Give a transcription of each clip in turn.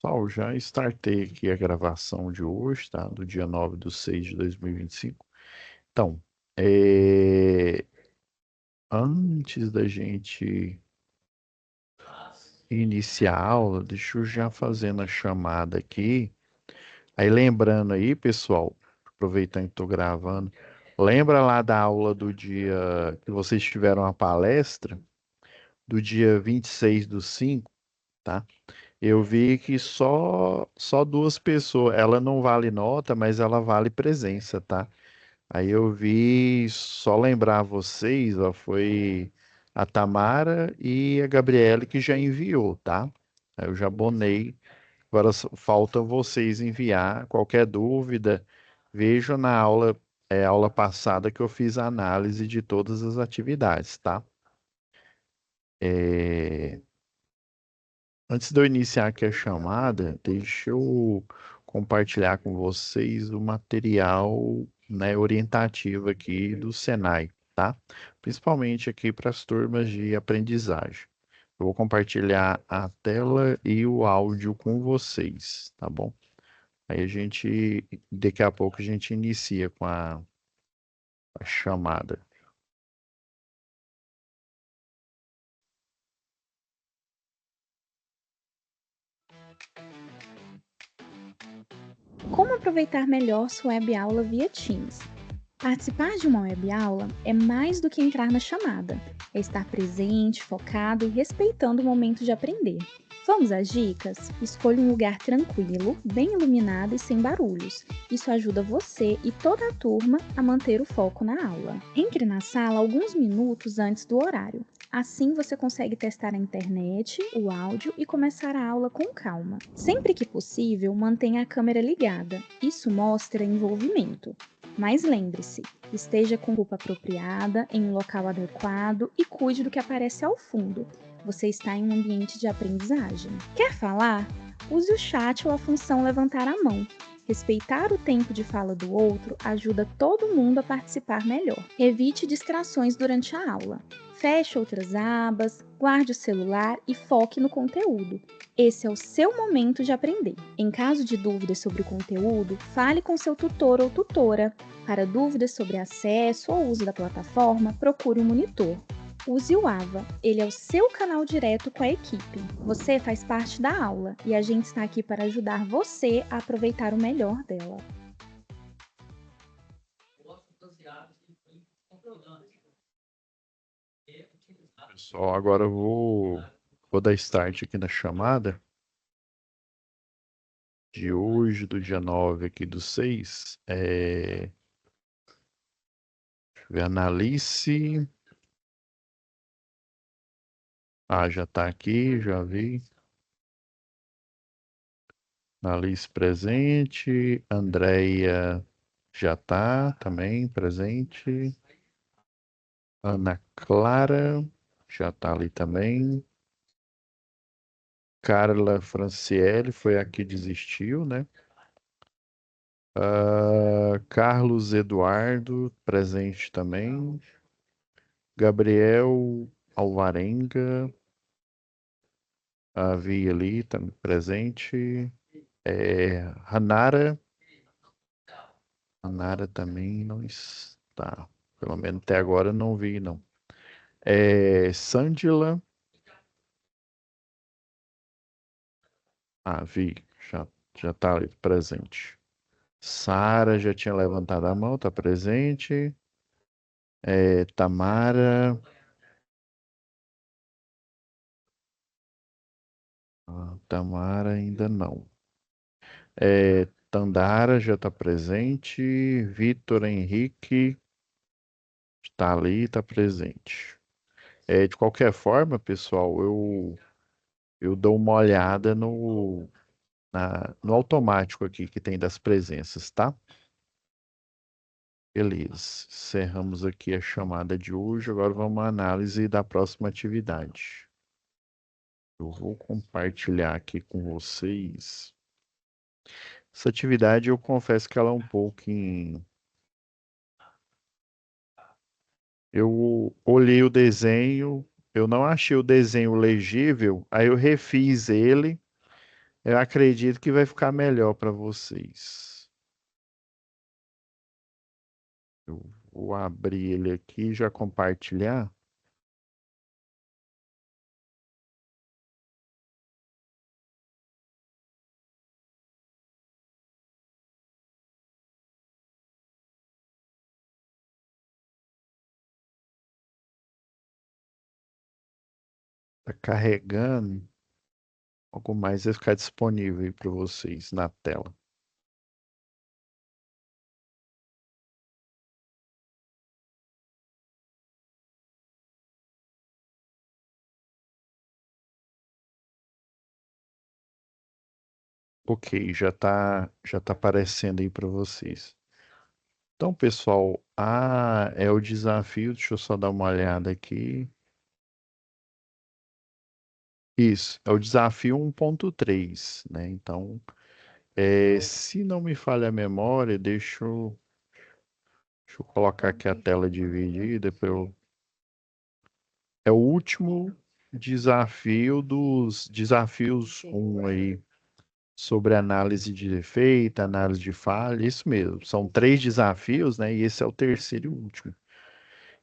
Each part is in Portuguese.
Pessoal, já startei aqui a gravação de hoje, tá? Do dia 9/6/2025. Então, é, antes da gente iniciar a aula, deixa eu já fazendo a chamada aqui. Aí lembrando aí, pessoal, aproveitando que estou gravando, lembra lá da aula do dia que vocês tiveram a palestra, do dia 26/5, tá? Eu vi que só duas pessoas, ela não vale nota, mas ela vale presença, tá? Aí eu vi, só lembrar vocês, ó, foi a Tamara e a Gabriele que já enviou, tá? Aí eu já abonei. Agora falta vocês enviar qualquer dúvida. Veja na aula, aula passada que eu fiz a análise de todas as atividades, tá? É, Antes de eu iniciar aqui a chamada, deixa eu compartilhar com vocês o material, né, orientativo aqui do Senai, tá? Principalmente aqui para as turmas de aprendizagem. Eu vou compartilhar a tela e o áudio com vocês, tá bom? Aí daqui a pouco a gente inicia com a chamada. Como aproveitar melhor sua web aula via Teams? Participar de uma web aula é mais do que entrar na chamada, é estar presente, focado e respeitando o momento de aprender. Vamos às dicas? Escolha um lugar tranquilo, bem iluminado e sem barulhos. Isso ajuda você e toda a turma a manter o foco na aula. Entre na sala alguns minutos antes do horário. Assim você consegue testar a internet, o áudio e começar a aula com calma. Sempre que possível, mantenha a câmera ligada. Isso mostra envolvimento. Mas lembre-se, esteja com roupa apropriada, em um local adequado e cuide do que aparece ao fundo. Você está em um ambiente de aprendizagem. Quer falar? Use o chat ou a função levantar a mão. Respeitar o tempo de fala do outro ajuda todo mundo a participar melhor. Evite distrações durante a aula. Feche outras abas, guarde o celular e foque no conteúdo. Esse é o seu momento de aprender. Em caso de dúvidas sobre o conteúdo, fale com seu tutor ou tutora. Para dúvidas sobre acesso ou uso da plataforma, procure um monitor. Use o AVA, ele é o seu canal direto com a equipe. Você faz parte da aula e a gente está aqui para ajudar você a aproveitar o melhor dela. Pessoal, agora vou dar start aqui na chamada de hoje, do dia 9 aqui do 6. Deixa eu ver, Analice. Ah, já está aqui, já vi. Analice presente. Andréia já está também presente. Ana Clara já está ali também. Carla Franciele foi a que desistiu, né? Carlos Eduardo, presente também. Gabriel Alvarenga, vi ali, também presente. Hanara, Hanara também não está. Pelo menos até agora não vi, não. Sândila, vi, já está ali presente. Sara já tinha levantado a mão, está presente. Tamara, Tamara ainda não. Tandara já está presente. Vitor Henrique está ali, está presente. De qualquer forma, pessoal, eu dou uma olhada no automático aqui que tem das presenças, tá? Beleza. Encerramos aqui a chamada de hoje. Agora vamos à análise da próxima atividade. Eu vou compartilhar aqui com vocês. Essa atividade eu confesso que ela é um pouco em. Eu olhei o desenho, eu não achei o desenho legível, aí eu refiz ele Eu acredito que vai ficar melhor para vocês. Eu vou abrir ele aqui e já compartilhar. Tá carregando. Algo mais vai ficar disponível aí para vocês na tela. Ok, já tá aparecendo aí para vocês. Então, pessoal, é o desafio. Deixa eu só dar uma olhada aqui. Isso, é o desafio 1.3, né? Então, se não me falha a memória, deixa eu colocar aqui a tela dividida é o último desafio dos desafios um aí sobre análise de defeito, análise de falha, isso mesmo. São três desafios, né? E esse é o terceiro e último.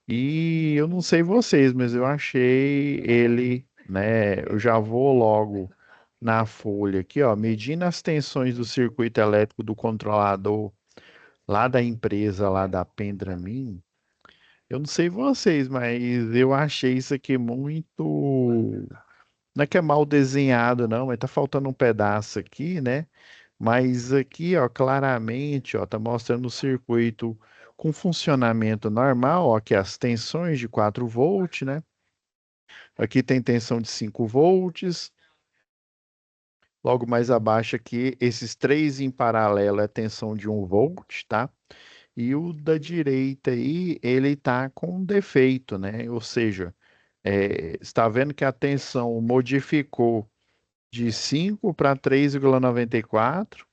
E eu não sei vocês, mas eu achei ele, né? Eu já vou logo na folha aqui, ó, medindo as tensões do circuito elétrico do controlador lá da empresa, lá da Pendramin. Eu não sei vocês, mas eu achei isso aqui muito. Não é que é mal desenhado, não, mas tá faltando um pedaço aqui, né? Mas aqui, ó, claramente, ó, tá mostrando o circuito com funcionamento normal, ó, aqui as tensões de 4 volts, né? Aqui tem tensão de 5 volts. Logo mais abaixo aqui, esses três em paralelo é tensão de 1 volt, tá? E o da direita aí, ele tá com um defeito, né? Ou seja, está vendo que a tensão modificou de 5 para 3,94,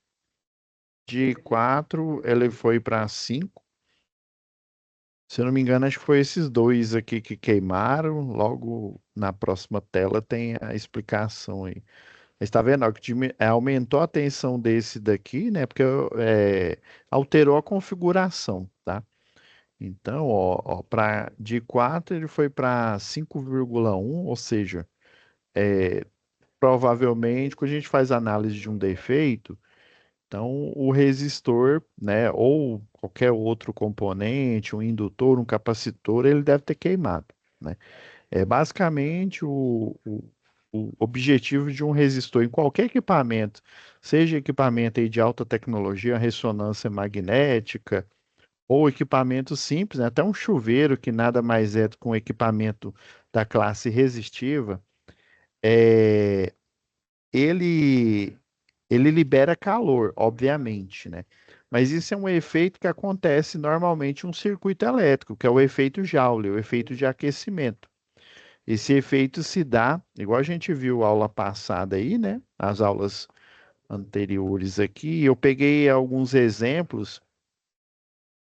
de 4 ele foi para 5. Se eu não me engano, acho que foi esses dois aqui que queimaram. Logo na próxima tela tem a explicação aí. Está vendo, ó, que aumentou a tensão desse daqui, né? Porque alterou a configuração, tá? Então, ó, de 4 ele foi para 5,1, ou seja, provavelmente quando a gente faz análise de um defeito, então o resistor, né, ou qualquer outro componente, um indutor, um capacitor, ele deve ter queimado, né? É basicamente o objetivo de um resistor em qualquer equipamento, seja equipamento aí de alta tecnologia, ressonância magnética, ou equipamento simples, né? Até um chuveiro que nada mais é do que um equipamento da classe resistiva, é, ele, ele libera calor, obviamente, né? Mas isso é um efeito que acontece normalmente em um circuito elétrico, que é o efeito Joule, o efeito de aquecimento. Esse efeito se dá, igual a gente viu aula passada aí, né? As aulas anteriores aqui, eu peguei alguns exemplos pra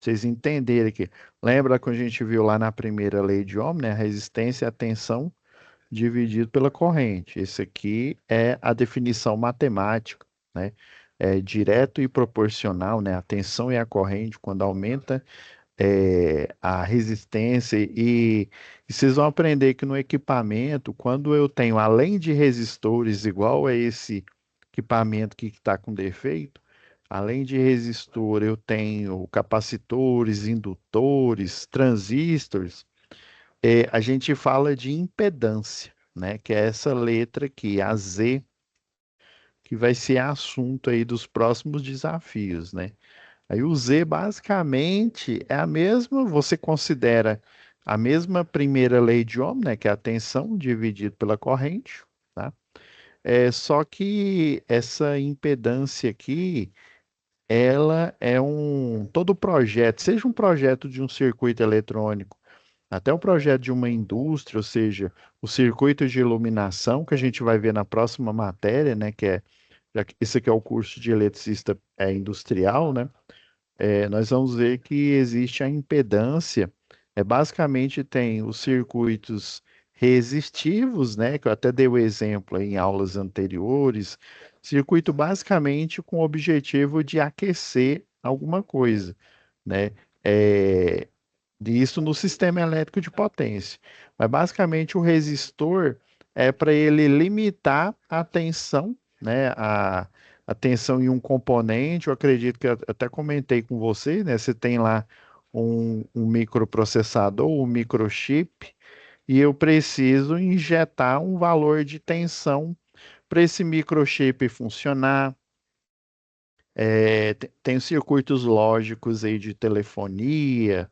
vocês entenderem aqui. Lembra quando a gente viu lá na primeira lei de Ohm, né? A resistência e a tensão dividido pela corrente. Esse aqui é a definição matemática, né? É direto e proporcional, né? A tensão e a corrente, quando aumenta a resistência e vocês vão aprender que no equipamento, quando eu tenho além de resistores igual a esse equipamento que está com defeito, além de resistor, eu tenho capacitores, indutores, transistores, a gente fala de impedância, né? Que é essa letra aqui, a Z, que vai ser assunto aí dos próximos desafios, né? Aí o Z basicamente é a mesma, você considera a mesma primeira lei de Ohm, né? Que é a tensão dividido pela corrente, tá? Só que essa impedância aqui, ela é todo projeto, seja um projeto de um circuito eletrônico, até o projeto de uma indústria, ou seja, o circuito de iluminação, que a gente vai ver na próxima matéria, né? Esse aqui é o curso de eletricista industrial, né? Nós vamos ver que existe a impedância. Basicamente tem os circuitos resistivos, né? Que eu até dei o exemplo aí em aulas anteriores, Circuito basicamente com o objetivo de aquecer alguma coisa, né? É, isso no sistema elétrico de potência. Mas basicamente o resistor é para ele limitar a tensão, né? A tensão em um componente. Eu acredito que eu até comentei com você, né? Você tem lá um microprocessador, um microchip, e eu preciso injetar um valor de tensão para esse microchip funcionar. Tem os circuitos lógicos aí de telefonia,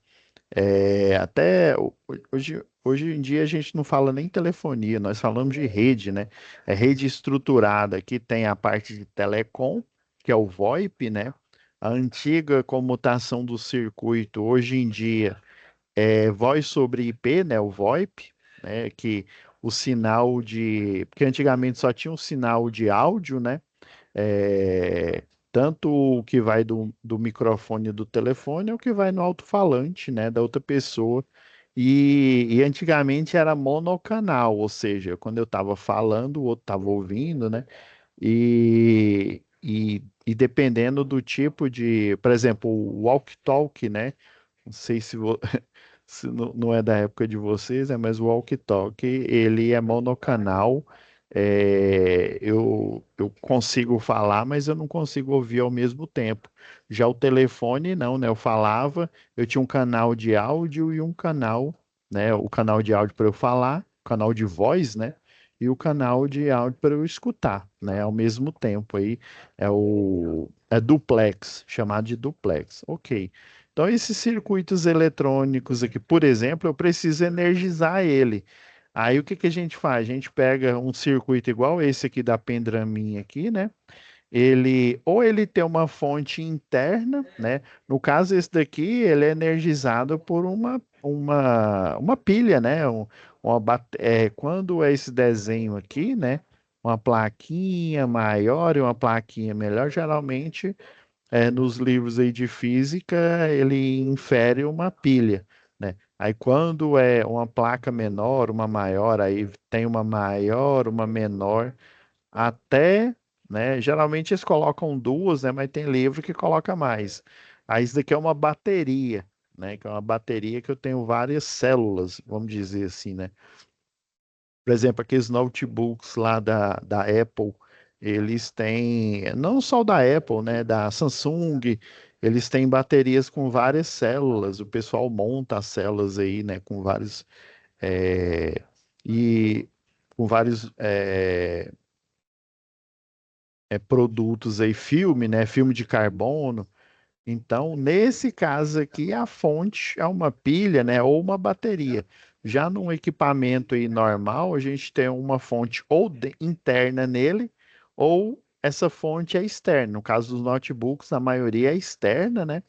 hoje em dia a gente não fala nem telefonia, nós falamos de rede, né? É rede estruturada, que tem a parte de telecom, que é o VoIP, né? A antiga comutação do circuito, hoje em dia, é voz sobre IP, né? O VoIP, né? Que o sinal de... Porque antigamente só tinha um sinal de áudio, né? É, tanto o que vai do microfone do telefone, é o que vai no alto-falante, né, da outra pessoa. E antigamente era monocanal, ou seja, quando eu estava falando, o outro estava ouvindo, né? E dependendo do tipo de, por exemplo, o walkie-talkie, né? Não sei se não é da época de vocês, né? Mas o walkie-talkie, ele é monocanal. Eu consigo falar, mas eu não consigo ouvir ao mesmo tempo. Já o telefone, não, né? Eu falava, eu tinha um canal de áudio e um canal, né? O canal de áudio para eu falar, o canal de voz, né? E o canal de áudio para eu escutar, né? Ao mesmo tempo. Aí é duplex, chamado de duplex. Ok. Então, esses circuitos eletrônicos aqui, por exemplo, eu preciso energizar ele. Aí, o que que a gente faz? A gente pega um circuito igual esse aqui da Pendramin aqui, né? Ou ele tem uma fonte interna, né? No caso, esse daqui, ele é energizado por uma pilha, né? Quando é esse desenho aqui, né? Uma plaquinha maior e uma plaquinha melhor, geralmente nos livros aí de física, ele infere uma pilha, né? Aí quando é uma placa menor, uma maior, aí tem uma maior, uma menor, até, né? Geralmente eles colocam duas, né? Mas tem livro que coloca mais. Aí isso daqui é uma bateria, né? Que é uma bateria que eu tenho várias células, vamos dizer assim, né? Por exemplo, aqueles notebooks lá da Apple, eles têm, não só o da Apple, né, da Samsung, eles têm baterias com várias células. O pessoal monta as células aí, né, com vários, é, e com vários produtos aí, filme, né, filme de carbono. Então, nesse caso aqui, a fonte é uma pilha, né, ou uma bateria. Já num equipamento aí normal, a gente tem uma fonte interna nele, ou essa fonte é externa. No caso dos notebooks, a maioria é externa, né?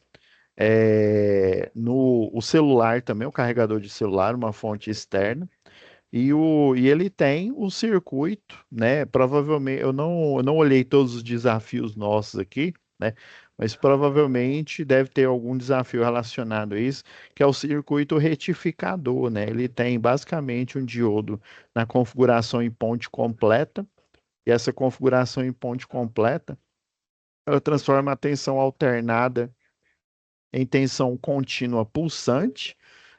No o celular também, o carregador de celular, uma fonte externa. E ele tem um circuito, né? Provavelmente, eu não olhei todos os desafios nossos aqui, né? Mas provavelmente deve ter algum desafio relacionado a isso, que é o circuito retificador, né? Ele tem basicamente um diodo na configuração em ponte completa, e essa configuração em ponte completa, ela transforma a tensão alternada em tensão contínua pulsante.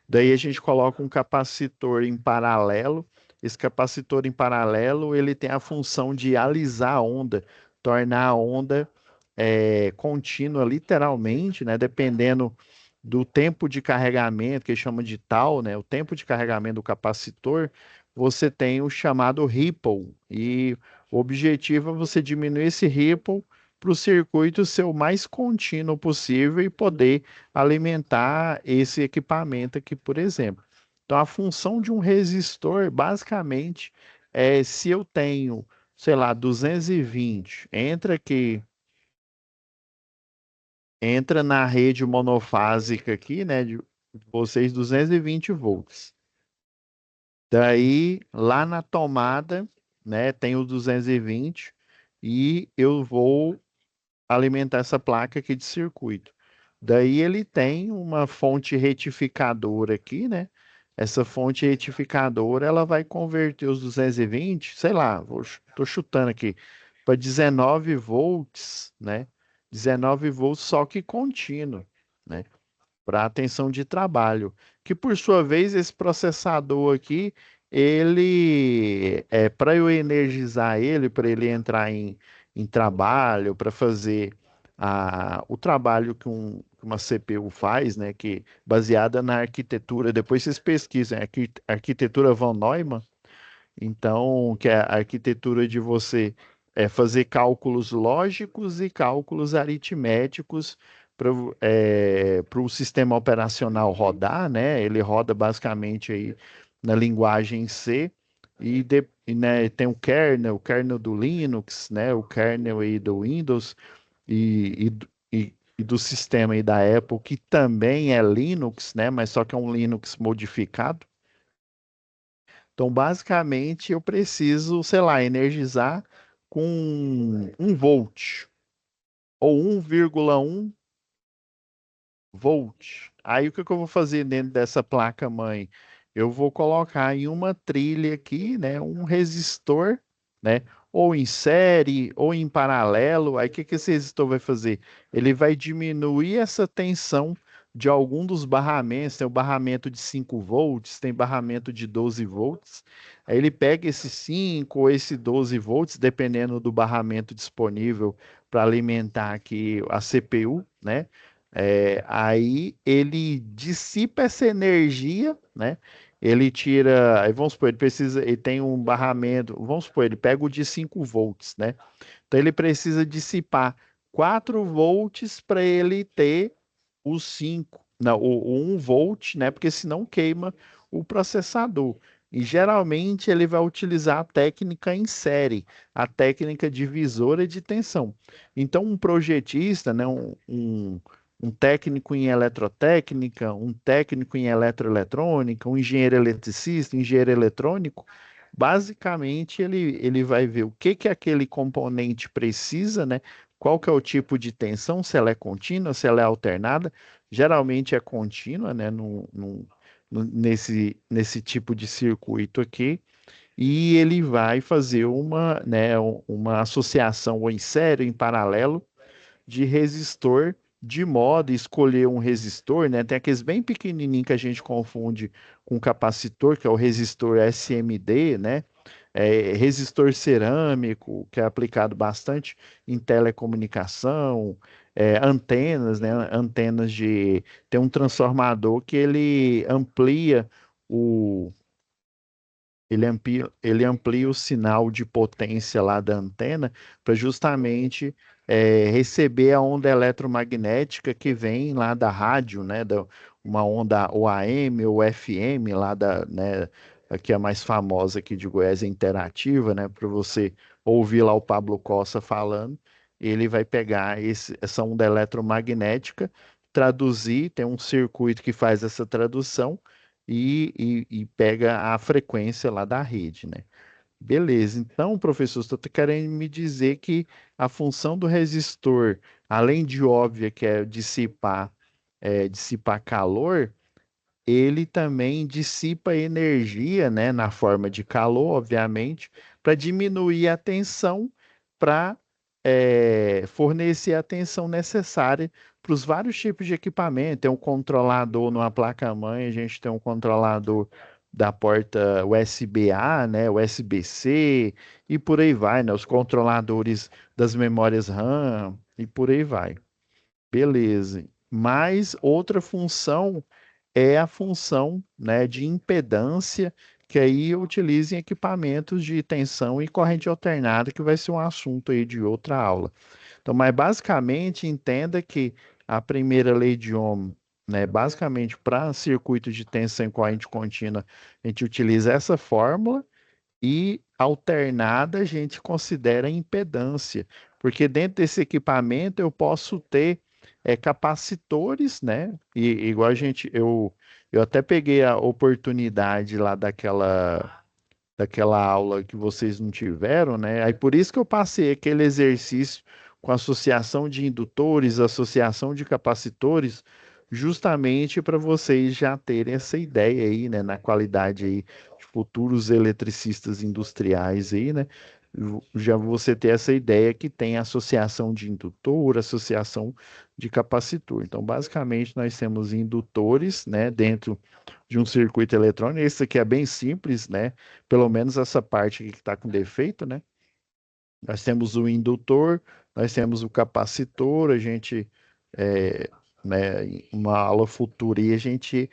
Daí a gente coloca um capacitor em paralelo. Esse capacitor em paralelo, ele tem a função de alisar a onda, tornar a onda contínua, literalmente, né? Dependendo do tempo de carregamento, que chama de tal, né? O tempo de carregamento do capacitor, você tem o chamado ripple. E o objetivo é você diminuir esse ripple para o circuito ser o mais contínuo possível e poder alimentar esse equipamento aqui, por exemplo. Então, a função de um resistor, basicamente, é se eu tenho, sei lá, 220, entra na rede monofásica aqui, né, de vocês 220 volts. Daí, lá na tomada, né, tem o 220 e eu vou alimentar essa placa aqui de circuito. Daí ele tem uma fonte retificadora aqui, né? Essa fonte retificadora, ela vai converter os 220, sei lá, tô chutando aqui, para 19 volts, né? 19 volts só que contínuo, né? Para atenção de trabalho, que por sua vez esse processador aqui, ele é para eu energizar ele, para ele entrar em trabalho, para fazer o trabalho que uma CPU faz, né, que baseada na arquitetura, depois vocês pesquisem, arquitetura von Neumann, então, que é a arquitetura de você fazer cálculos lógicos e cálculos aritméticos para o sistema operacional rodar, né? Ele roda basicamente aí na linguagem C né, tem o kernel do Linux, né? O kernel aí do Windows e do sistema aí da Apple, que também é Linux, né? Mas só que é um Linux modificado. Então, basicamente, eu preciso, sei lá, energizar com 1 volt ou 1,1 volt. Aí, o que que eu vou fazer dentro dessa placa-mãe? Eu vou colocar em uma trilha aqui, né, um resistor, né, ou em série ou em paralelo. Aí, o que que esse resistor vai fazer? Ele vai diminuir essa tensão de algum dos barramentos. Tem o barramento de 5 volts, tem barramento de 12 volts. Aí ele pega esse 5 ou esse 12 volts, dependendo do barramento disponível para alimentar aqui a CPU, né? Aí ele dissipa essa energia, né? Ele tira, aí vamos supor, ele tem um barramento, vamos supor, ele pega o de 5 volts, né? Então ele precisa dissipar 4 volts para ele ter os 5, não, o 1 volt, né? Porque senão queima o processador. E geralmente ele vai utilizar a técnica em série, a técnica divisora de tensão. Então, um projetista, né, um técnico em eletrotécnica, um técnico em eletroeletrônica, um engenheiro eletricista, um engenheiro eletrônico, basicamente ele vai ver o que que aquele componente precisa, né? Qual que é o tipo de tensão, se ela é contínua, se ela é alternada. Geralmente é contínua, né? Nesse tipo de circuito aqui. E ele vai fazer né, uma associação ou em série, em paralelo, de resistor, de modo escolher um resistor, né? Tem aqueles bem pequenininhos que a gente confunde com capacitor, que é o resistor SMD, né? Resistor cerâmico, que é aplicado bastante em telecomunicação, antenas, né? Antenas de. Tem um transformador que ele amplia o. Ele amplia o sinal de potência lá da antena para justamente receber a onda eletromagnética que vem lá da rádio, né? Uma onda ou AM ou FM lá né? Que é a mais famosa aqui de Goiás, é interativa, né? Para você ouvir lá o Pablo Costa falando, ele vai pegar essa onda eletromagnética, traduzir, tem um circuito que faz essa tradução e pega a frequência lá da rede, né? Beleza, então, professor, estou querendo me dizer que a função do resistor, além de óbvia, que é dissipar calor, ele também dissipa energia, né, na forma de calor, obviamente, para diminuir a tensão, para fornecer a tensão necessária para os vários tipos de equipamento. Tem um controlador numa placa-mãe, a gente tem um controlador da porta USB-A, né, USB-C, e por aí vai, né, os controladores das memórias RAM, e por aí vai. Beleza. Mas outra função é a função, né, de impedância, que aí utiliza em equipamentos de tensão e corrente alternada, que vai ser um assunto aí de outra aula. Então, mas basicamente entenda que a primeira lei de Ohm, né, basicamente para circuito de tensão em corrente contínua, a gente utiliza essa fórmula e alternada a gente considera impedância, porque dentro desse equipamento eu posso ter capacitores, né? E igual eu até peguei a oportunidade lá daquela aula que vocês não tiveram, né? Aí por isso que eu passei aquele exercício com associação de indutores, associação de capacitores, justamente para vocês já terem essa ideia aí, né? Na qualidade aí de futuros eletricistas industriais aí, né? Já você ter essa ideia que tem associação de indutor, associação de capacitor. Então, basicamente, nós temos indutores, né, dentro de um circuito eletrônico. Esse aqui é bem simples, né? Pelo menos essa parte aqui que está com defeito, né? Nós temos o indutor, nós temos o capacitor, a gente, é, né, em uma aula futura, e a gente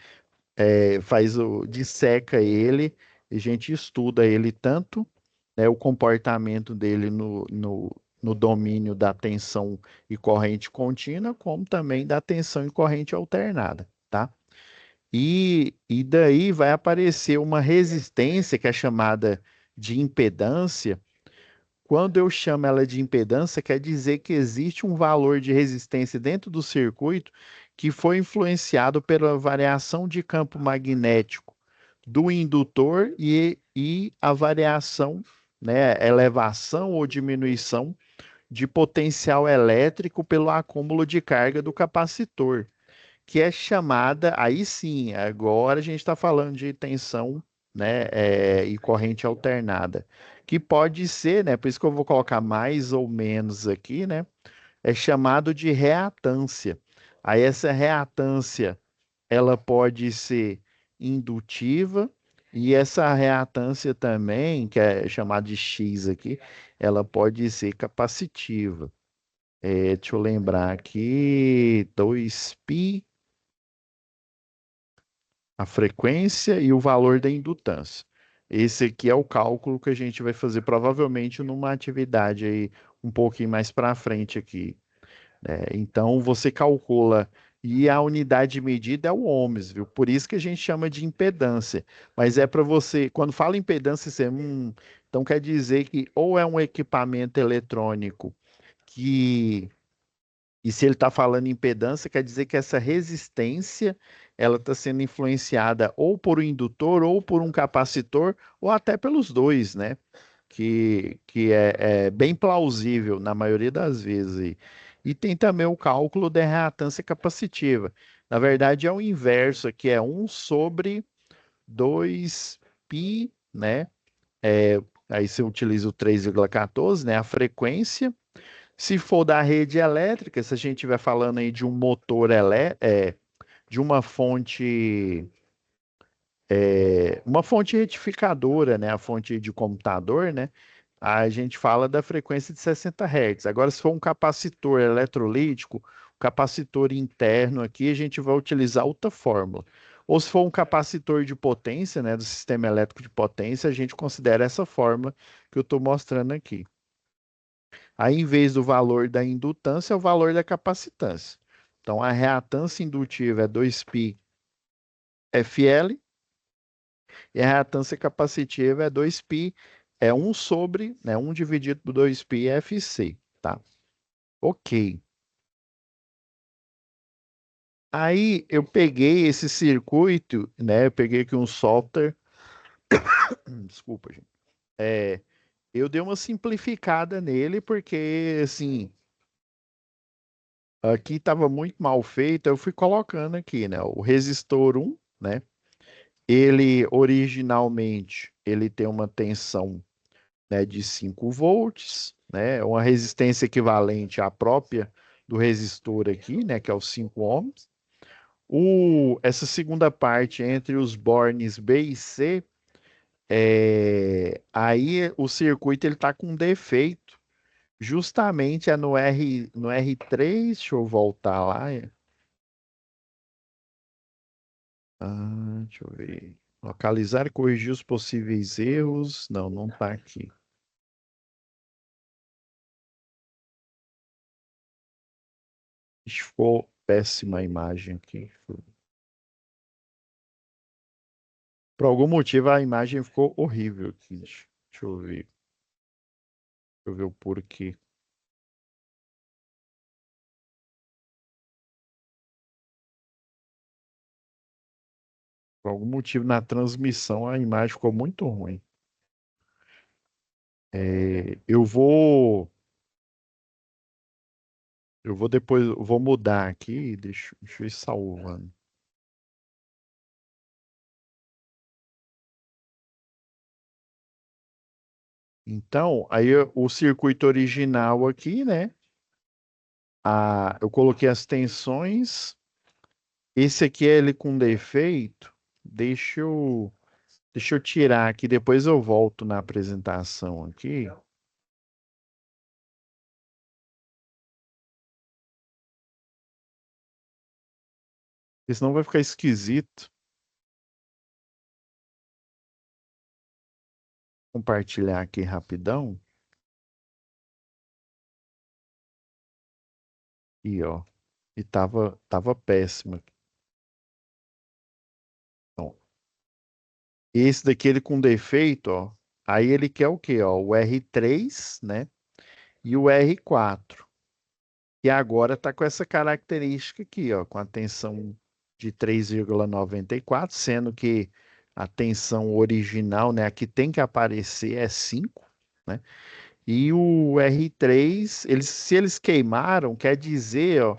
disseca ele, e a gente estuda ele tanto, né, o comportamento dele no domínio da tensão e corrente contínua, como também da tensão e corrente alternada, tá? E daí vai aparecer uma resistência que é chamada de impedância. Quando eu chamo ela de impedância, quer dizer que existe um valor de resistência dentro do circuito que foi influenciado pela variação de campo magnético do indutor e a variação, né, elevação ou diminuição de potencial elétrico pelo acúmulo de carga do capacitor, que é chamada, aí sim, agora a gente está falando de tensão, né, e corrente alternada, que pode ser, né, por isso que eu vou colocar mais ou menos aqui, né, é chamado de reatância. Aí essa reatância, ela pode ser indutiva, e essa reatância também, que é chamada de X aqui, ela pode ser capacitiva. Deixa eu lembrar aqui, 2π a frequência e o valor da indutância. Esse aqui é o cálculo que a gente vai fazer provavelmente numa atividade aí um pouquinho mais para frente aqui, né? Então você calcula e a unidade de medida é o ohms, viu? Por isso que a gente chama de impedância. Mas é para você, quando fala impedância, você, então quer dizer que ou é um equipamento eletrônico que e se ele está falando em impedância, quer dizer que essa resistência ela está sendo influenciada ou por um indutor, ou por um capacitor, ou até pelos dois, né? Que é bem plausível na maioria das vezes aí. E tem também o cálculo da reatância capacitiva. Na verdade, é o inverso aqui, é 1/2π, né? Aí você utiliza o 3,14, né? A frequência. Se for da rede elétrica, se a gente estiver falando aí de um motor de uma fonte retificadora, né, a fonte de computador, né, a gente fala da frequência de 60 Hz. Agora, se for um capacitor eletrolítico, o capacitor interno aqui, a gente vai utilizar outra fórmula. Ou se for um capacitor de potência, né, do sistema elétrico de potência, a gente considera essa fórmula que eu estou mostrando aqui. Aí, em vez do valor da indutância, é o valor da capacitância. Então, a reatância indutiva é 2π FL e a reatância capacitiva é 2π, é 1 sobre, né, 1 dividido por 2π FC, tá? Ok. Aí, eu peguei esse circuito, né, eu peguei aqui um software, desculpa, gente. Eu dei uma simplificada nele porque, assim, aqui estava muito mal feito, eu fui colocando aqui, né, o resistor 1, né? Ele originalmente ele tem uma tensão, né, de 5 volts, né, uma resistência equivalente à própria do resistor aqui, né, que é os 5 ohms. Essa segunda parte entre os bornes B e C, aí o circuito ele está com defeito. Justamente é no R3, deixa eu voltar lá. Deixa eu ver. Localizar e corrigir os possíveis erros. Não, não está aqui. Ixi, ficou péssima a imagem aqui. Por algum motivo a imagem ficou horrível aqui. Deixa eu ver. Deixa eu ver o porquê. Por algum motivo na transmissão a imagem ficou muito ruim. Eu vou depois, eu vou mudar aqui. Deixa eu ir salvando. Então, aí o circuito original aqui, né? Eu coloquei as tensões. Esse aqui é ele com defeito. Deixa eu, deixa eu tirar aqui, depois eu volto na apresentação aqui. Porque senão vai ficar esquisito. Compartilhar aqui rapidão. E ó, e tava péssimo. Então, esse daqui ele com defeito, ó. Aí ele quer o quê, ó? O R3, né? E o R4. E agora está com essa característica aqui, ó, com a tensão de 3,94, sendo que a tensão original, né, a que tem que aparecer é 5, né? E o R3, se eles queimaram, quer dizer, ó,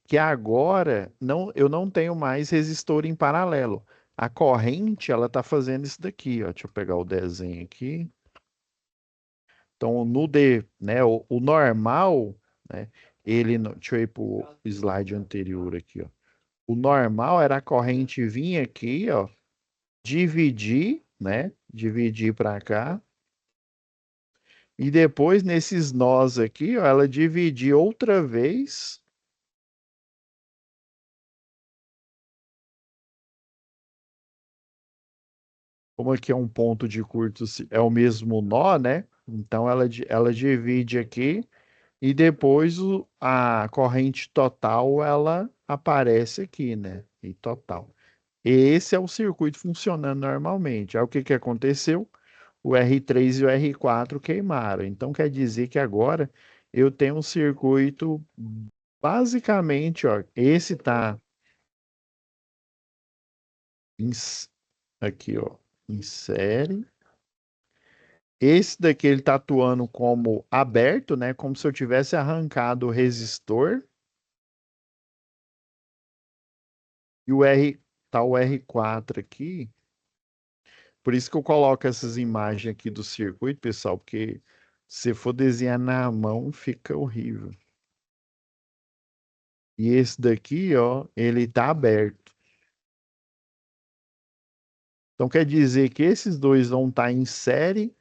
que agora eu não tenho mais resistor em paralelo. A corrente, ela está fazendo isso daqui, ó. Deixa eu pegar o desenho aqui. Então, no D, né, o normal, né, deixa eu ir para o slide anterior aqui, ó. O normal era a corrente vir aqui, ó, dividir, né, dividir para cá, e depois nesses nós aqui, ó, ela dividir outra vez, como aqui é um ponto de curto, é o mesmo nó, né? Então ela divide aqui e depois a corrente total ela aparece aqui, né? E total. Esse é o circuito funcionando normalmente. Aí o que que aconteceu? O R3 e o R4 queimaram. Então quer dizer que agora eu tenho um circuito basicamente, ó, esse tá em aqui, ó, em série. Esse daqui ele tá atuando como aberto, né? Como se eu tivesse arrancado o resistor. E tá o R4 aqui. Por isso que eu coloco essas imagens aqui do circuito, pessoal, porque se for desenhar na mão, fica horrível. E esse daqui, ó, ele tá aberto. Então quer dizer que esses dois vão estar em série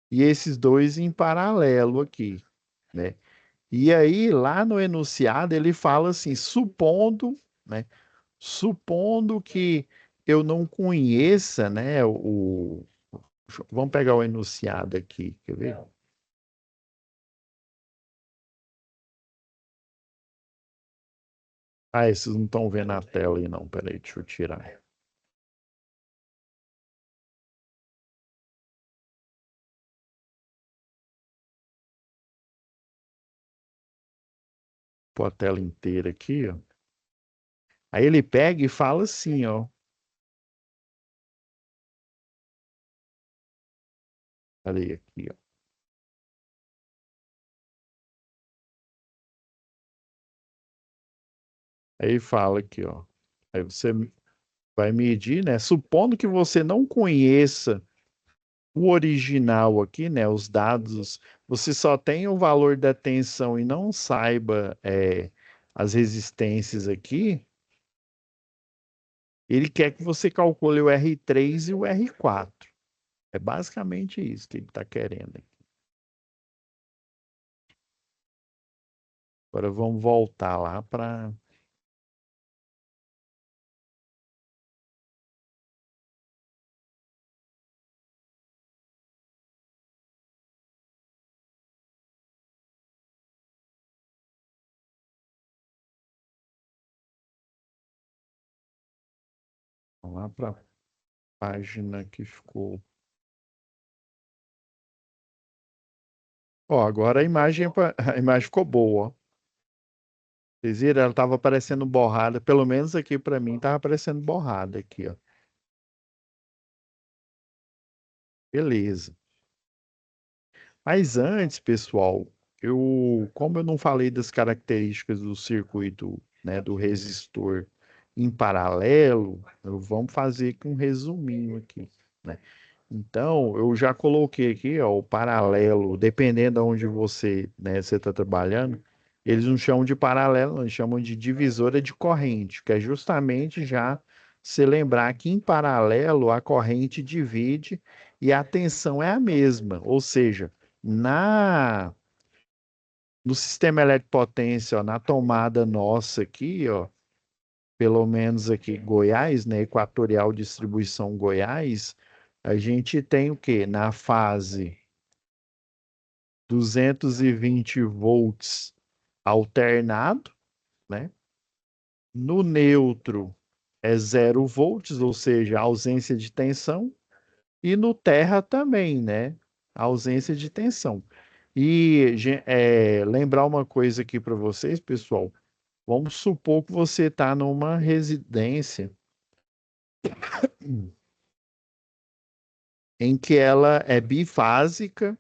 e esses dois em paralelo aqui, né? E aí, lá no enunciado, ele fala assim, supondo, né? Supondo que eu não conheça, né, vamos pegar o enunciado aqui, quer ver? Ah, esses não estão vendo a tela aí, não. Peraí, deixa eu tirar. Pôr a tela inteira aqui, ó. Aí ele pega e fala assim, ó. Peraí, aqui, ó. Aí fala aqui, ó. Aí você vai medir, né? Supondo que você não conheça o original aqui, né? Os dados, você só tem o valor da tensão e não saiba as resistências aqui. Ele quer que você calcule o R3 e o R4. É basicamente isso que ele está querendo. Agora vamos voltar lá para. Lá para a página que ficou. Ó, agora a imagem, a imagem ficou boa. Ó. Vocês viram? Ela estava aparecendo borrada. Pelo menos aqui para mim estava aparecendo borrada aqui, ó. Beleza. Mas antes, pessoal, como eu não falei das características do circuito, né, do resistor em paralelo, vamos fazer aqui um resuminho aqui, né? Então, eu já coloquei aqui, ó, o paralelo, dependendo de onde você, né, você está trabalhando, eles não chamam de paralelo, não, eles chamam de divisora de corrente, que é justamente já se lembrar que em paralelo a corrente divide e a tensão é a mesma, ou seja, na no sistema elétrico potência, ó, na tomada nossa aqui, ó, pelo menos aqui Goiás, né, Equatorial Distribuição Goiás, a gente tem o quê? Na fase 220 volts alternado, né? No neutro é 0 volts, ou seja, ausência de tensão, e no terra também, né? Ausência de tensão. E lembrar uma coisa aqui para vocês, pessoal. Vamos supor que você está numa residência em que ela é bifásica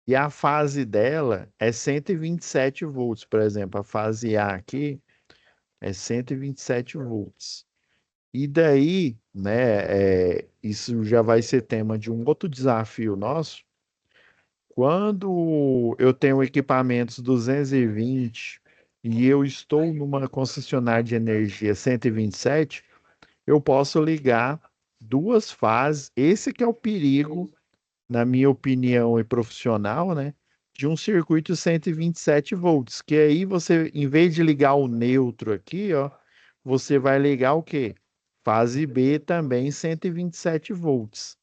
e a fase dela é 127 volts, por exemplo. A fase A aqui é 127 volts. E daí, né, isso já vai ser tema de um outro desafio nosso. Quando eu tenho equipamentos 220 e eu estou numa concessionária de energia 127, eu posso ligar duas fases. Esse que é o perigo, na minha opinião e profissional, né? De um circuito 127 volts, que aí você, em vez de ligar o neutro aqui, ó, você vai ligar o quê? Fase B também 127 volts.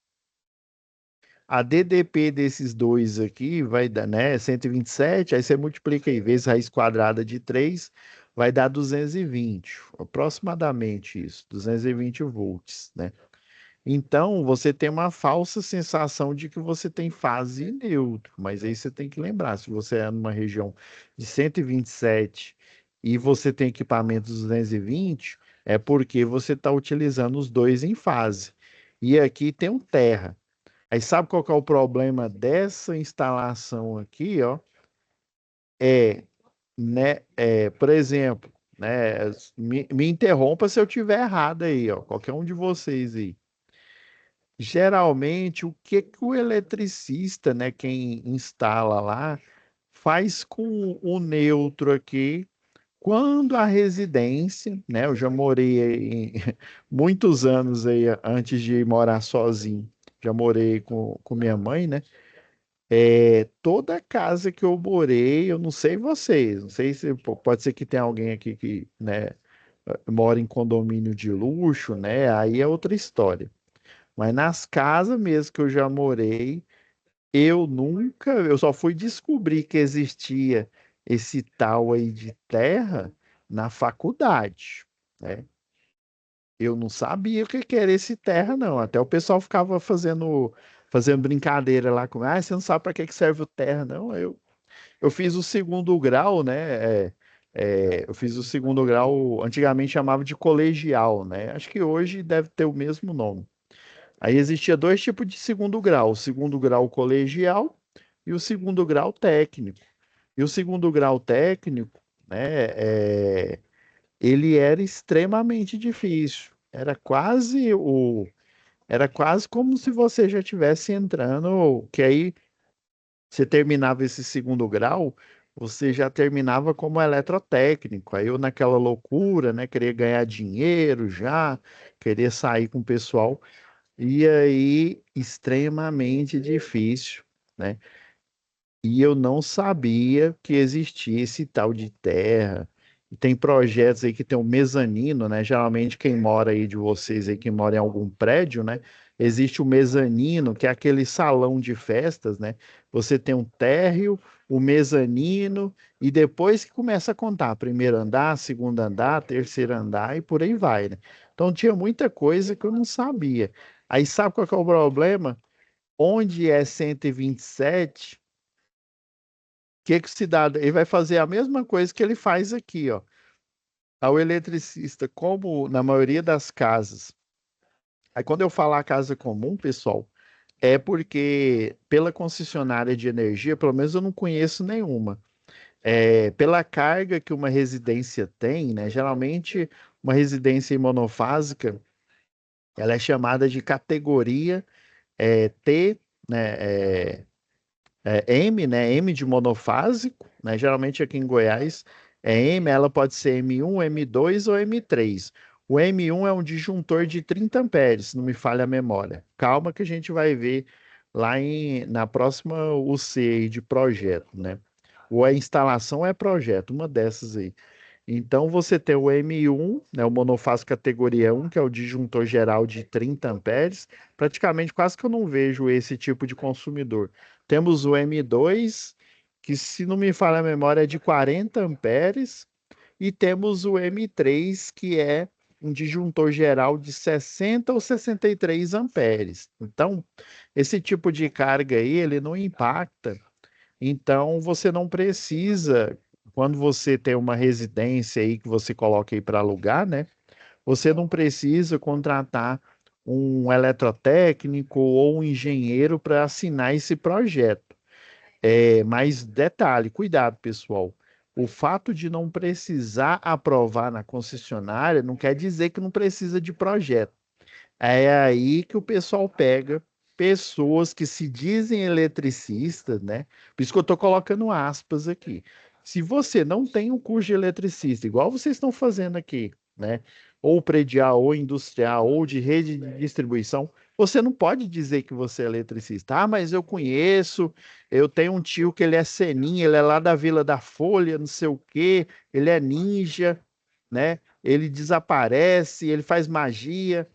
A DDP desses dois aqui vai dar, né, 127, aí você multiplica aí, vezes raiz quadrada de 3, vai dar 220, aproximadamente isso, 220 volts, né? Então, você tem uma falsa sensação de que você tem fase e neutro, mas aí você tem que lembrar, se você é numa região de 127 e você tem equipamento 220, é porque você está utilizando os dois em fase. E aqui tem um terra. Aí sabe qual que é o problema dessa instalação aqui, ó? É, né, por exemplo, né, me interrompa se eu tiver errado aí, ó, qualquer um de vocês aí. Geralmente, o que que o eletricista, né, quem instala lá, faz com o neutro aqui quando a residência, né, eu já morei em muitos anos aí antes de morar sozinho, já morei com minha mãe, né? Toda casa que eu morei, eu não sei vocês, não sei se pode ser que tenha alguém aqui que, né, mora em condomínio de luxo, né? Aí é outra história. Mas nas casas mesmo que eu já morei, eu só fui descobrir que existia esse tal aí de terra na faculdade, né? Eu não sabia o que que era esse terra, não. Até o pessoal ficava fazendo brincadeira lá com, você não sabe para que que serve o terra, não? Eu fiz o segundo grau, né? Eu fiz o segundo grau, antigamente chamava de colegial, né? Acho que hoje deve ter o mesmo nome. Aí existia dois tipos de segundo grau, o segundo grau colegial e o segundo grau técnico. E o segundo grau técnico, né, ele era extremamente difícil. Era quase como se você já estivesse entrando, que aí você terminava esse segundo grau, você já terminava como eletrotécnico. Aí eu naquela loucura, né, queria ganhar dinheiro já, queria sair com o pessoal. E aí, extremamente difícil, né? E eu não sabia que existia esse tal de terra. E tem projetos aí que tem um mezanino, né? Geralmente quem mora aí de vocês aí, quem mora em algum prédio, né? Existe o mezanino, que é aquele salão de festas, né? Você tem um térreo, o mezanino, e depois que começa a contar, primeiro andar, segundo andar, terceiro andar, e por aí vai, né? Então tinha muita coisa que eu não sabia. Aí sabe qual que é o problema? Onde é 127, que o cidadão, ele vai fazer a mesma coisa que ele faz aqui, ó. Ao eletricista, como na maioria das casas. Aí quando eu falar casa comum, pessoal, é porque pela concessionária de energia, pelo menos eu não conheço nenhuma. Pela carga que uma residência tem, né? Geralmente uma residência monofásica, ela é chamada de categoria T, né, M, né, M de monofásico, né, geralmente aqui em Goiás é M, ela pode ser M1, M2 ou M3. O M1 é um disjuntor de 30 amperes, se não me falha a memória. Calma que a gente vai ver lá na próxima UC aí de projeto, né? Ou a instalação é projeto, uma dessas aí. Então você tem o M1, né, o monofásico categoria 1, que é o disjuntor geral de 30 amperes. Praticamente quase que eu não vejo esse tipo de consumidor. Temos o M2, que se não me falha a memória é de 40 amperes. E temos o M3, que é um disjuntor geral de 60 ou 63 amperes. Então, esse tipo de carga aí, ele não impacta, então, você não precisa, quando você tem uma residência aí que você coloca aí para alugar, né? Você não precisa contratar um eletrotécnico ou um engenheiro para assinar esse projeto. Mas detalhe, cuidado, pessoal. O fato de não precisar aprovar na concessionária não quer dizer que não precisa de projeto. É aí que o pessoal pega pessoas que se dizem eletricistas, né? Por isso que eu estou colocando aspas aqui. Se você não tem um curso de eletricista, igual vocês estão fazendo aqui, né? Ou predial, ou industrial, ou de rede de distribuição, você não pode dizer que você é eletricista. Ah, mas eu conheço, eu tenho um tio que ele é seninha, ele é lá da Vila da Folha, não sei o quê, ele é ninja, né? Ele desaparece, ele faz magia.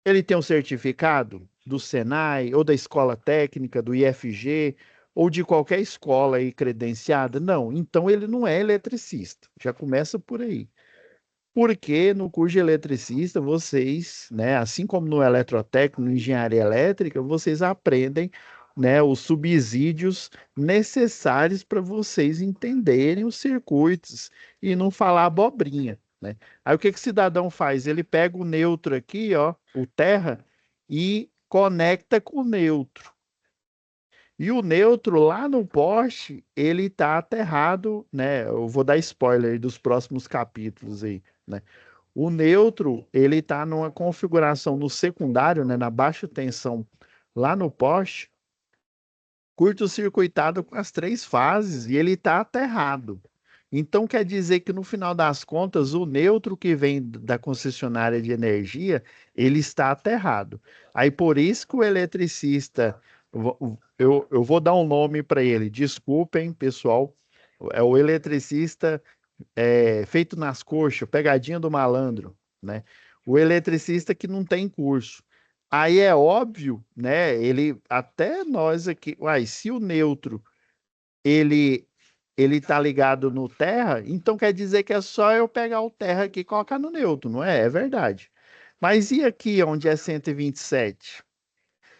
Ele tem um certificado do Senai ou da Escola Técnica, do IFG ou de qualquer escola aí credenciada? Não, então ele não é eletricista. Já começa por aí. Porque no curso de eletricista, vocês, né, assim como no eletrotécnico, no engenharia elétrica, vocês aprendem, né, os subsídios necessários para vocês entenderem os circuitos e não falar abobrinha, né? Aí o que que o cidadão faz? Ele pega o neutro aqui, ó, o terra, e conecta com o neutro. E o neutro lá no poste, ele está aterrado, né? Eu vou dar spoiler aí dos próximos capítulos aí, né? O neutro, ele está numa configuração no secundário, né, na baixa tensão, lá no poste, curto-circuitado com as três fases, e ele está aterrado. Então quer dizer que no final das contas, o neutro que vem da concessionária de energia, ele está aterrado. Aí por isso que o eletricista, eu vou dar um nome para ele, desculpem, pessoal, é o eletricista feito nas coxas, pegadinha do malandro, né? O eletricista que não tem curso. Aí é óbvio, né? Ele até nós aqui, uai, se o neutro ele ele tá ligado no terra, então quer dizer que é só eu pegar o terra aqui e colocar no neutro, não é? É verdade. Mas e aqui onde é 127?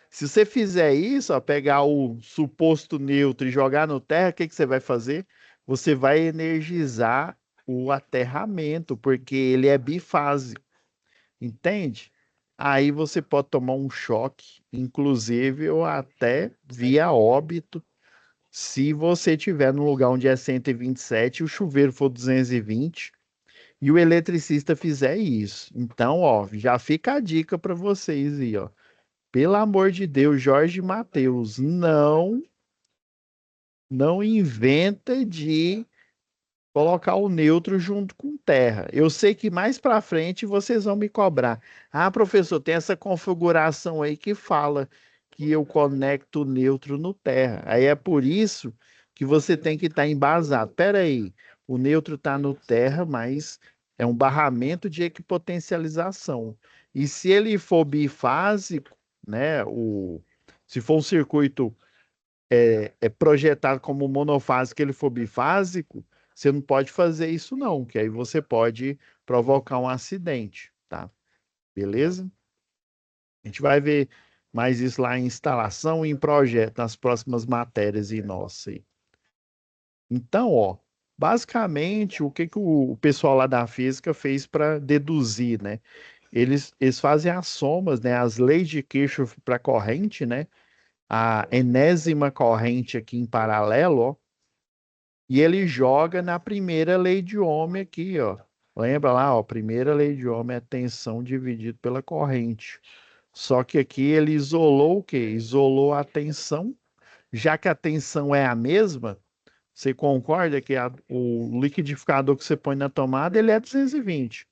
Se você fizer isso, ó, pegar o suposto neutro e jogar no terra, o que que você vai fazer? Você vai energizar o aterramento, porque ele é bifásico, entende? Aí você pode tomar um choque, inclusive ou até via óbito, se você estiver num lugar onde é 127 e o chuveiro for 220 e o eletricista fizer isso. Então, ó, já fica a dica para vocês aí, ó. Pelo amor de Deus, Jorge Mateus, não inventa de colocar o neutro junto com terra. Eu sei que mais para frente vocês vão me cobrar. Ah, professor, tem essa configuração aí que fala que eu conecto o neutro no terra. Aí é por isso que você tem que estar embasado. Espera aí, o neutro está no terra, mas é um barramento de equipotencialização. E se ele for bifásico, né, se for um circuito projetado como monofásico, ele for bifásico, você não pode fazer isso não, que aí você pode provocar um acidente, tá? Beleza? A gente vai ver mais isso lá em instalação e em projeto, nas próximas matérias e nossa aí. Então, ó, basicamente, o que que o pessoal lá da física fez para deduzir, né? Eles fazem as somas, né? As leis de Kirchhoff para corrente, né? A enésima corrente aqui em paralelo, ó, e ele joga na primeira lei de Ohm aqui, ó. Lembra lá, ó, primeira lei de Ohm é tensão dividido pela corrente. Só que aqui ele isolou o quê? Isolou a tensão, já que a tensão é a mesma, você concorda que o liquidificador que você põe na tomada, ele é 220.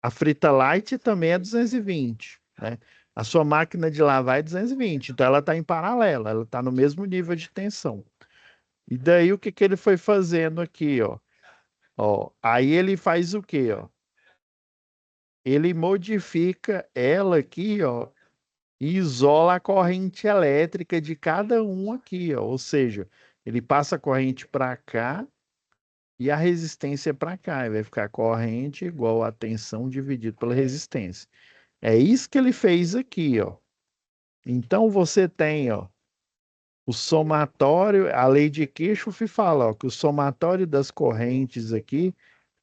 A Frita Light também é 220, né? A sua máquina de lavar é 220, então ela está em paralelo, ela está no mesmo nível de tensão. E daí o que que ele foi fazendo aqui, ó? Ó, aí ele faz o quê, ó? Ele modifica ela aqui, ó, e isola a corrente elétrica de cada um aqui, ó. Ou seja, ele passa a corrente para cá e a resistência para cá. E vai ficar corrente igual a tensão dividido pela resistência. É isso que ele fez aqui, ó. Então você tem, ó, o somatório, a lei de Kirchhoff fala, ó, que o somatório das correntes aqui,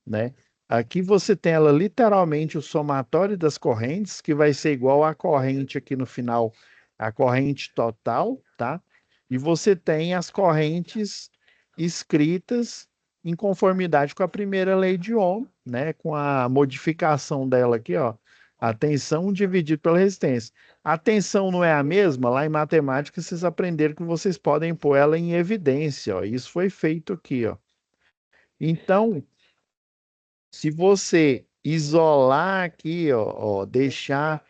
né? Aqui você tem ela literalmente o somatório das correntes, que vai ser igual à corrente aqui no final, a corrente total, tá? E você tem as correntes escritas em conformidade com a primeira lei de Ohm, né? Com a modificação dela aqui, ó. A tensão dividido pela resistência. A tensão não é a mesma? Lá em matemática vocês aprenderam que vocês podem pôr ela em evidência, ó. Isso foi feito aqui, ó. Então, se você isolar aqui, ó, deixar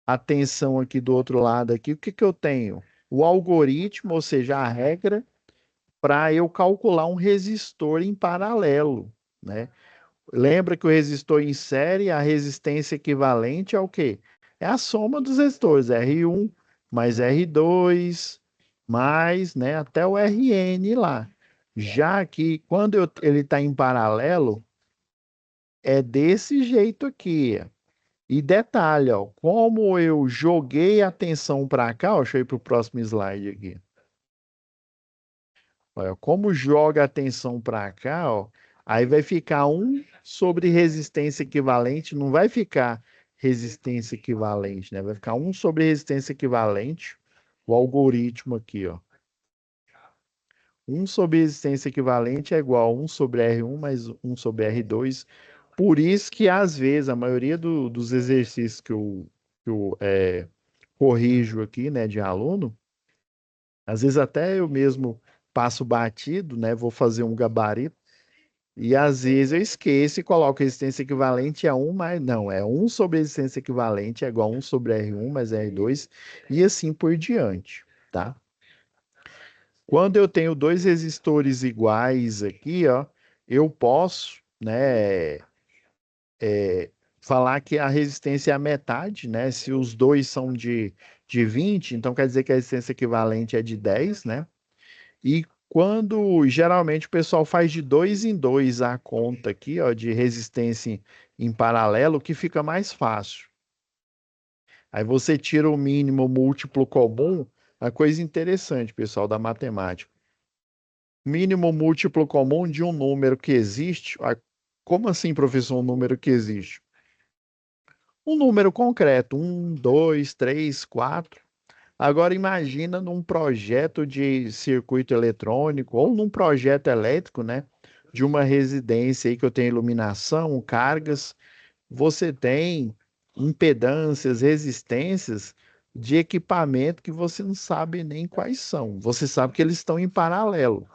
a tensão aqui do outro lado aqui, o que que eu tenho? O algoritmo, ou seja, a regra para eu calcular um resistor em paralelo, né? Lembra que o resistor em série, a resistência equivalente é o quê? É a soma dos resistores, R1 mais R2 mais, né, até o Rn lá. Já que quando ele está em paralelo, é desse jeito aqui. E detalhe, ó, como eu joguei a tensão para cá, ó, deixa eu ir para o próximo slide aqui. Olha, como joga a tensão para cá, ó, aí vai ficar um sobre resistência equivalente, não vai ficar resistência equivalente, né? Vai ficar um sobre resistência equivalente, o algoritmo aqui, ó. Um sobre resistência equivalente é igual a 1 sobre R1 mais 1 sobre R2. Por isso que, às vezes, a maioria dos exercícios que eu corrijo aqui, né, de aluno, às vezes até eu mesmo passo batido, né, vou fazer um gabarito, e às vezes eu esqueço e coloco resistência equivalente a 1 mais, não, é 1 sobre resistência equivalente é igual a 1 sobre R1 mais R2, e assim por diante, tá? Quando eu tenho dois resistores iguais aqui, ó, eu posso, né, falar que a resistência é a metade, né? Se os dois são de 20, então quer dizer que a resistência equivalente é de 10, né? E quando geralmente o pessoal faz de dois em dois a conta aqui, ó, de resistência em paralelo, que fica mais fácil. Aí você tira o mínimo múltiplo comum, a coisa interessante, pessoal, da matemática. Mínimo múltiplo comum de um número que existe. Como assim, professor, um número que existe? Um número concreto, um, dois, três, quatro. Agora imagina num projeto de circuito eletrônico ou num projeto elétrico, né? De uma residência aí que eu tenho iluminação, cargas, você tem impedâncias, resistências de equipamento que você não sabe nem quais são. Você sabe que eles estão em paralelo.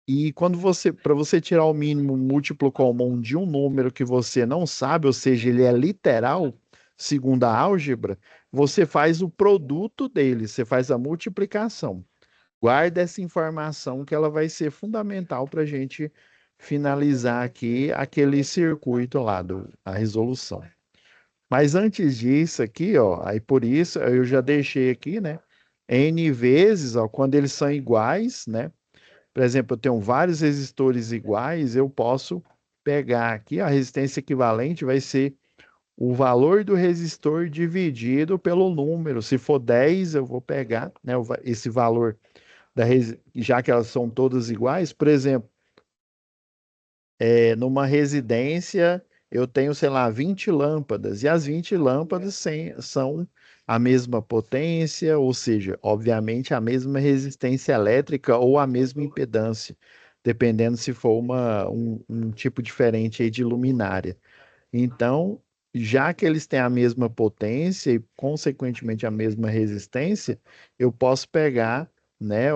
E quando para você tirar o mínimo múltiplo comum de um número que você não sabe, ou seja, ele é literal, segundo a álgebra, você faz o produto dele, você faz a multiplicação. Guarda essa informação que ela vai ser fundamental para a gente finalizar aqui aquele circuito lá a resolução. Mas antes disso aqui, ó, aí por isso eu já deixei aqui, né? N vezes, ó, quando eles são iguais, né? Por exemplo, eu tenho vários resistores iguais, eu posso pegar aqui, a resistência equivalente vai ser o valor do resistor dividido pelo número. Se for 10, eu vou pegar, né, esse valor já que elas são todas iguais. Por exemplo, numa residência eu tenho, sei lá, 20 lâmpadas, e as 20 lâmpadas são a mesma potência, ou seja, obviamente a mesma resistência elétrica ou a mesma impedância, dependendo se for um tipo diferente aí de luminária. Então, já que eles têm a mesma potência e, consequentemente, a mesma resistência, eu posso pegar, né,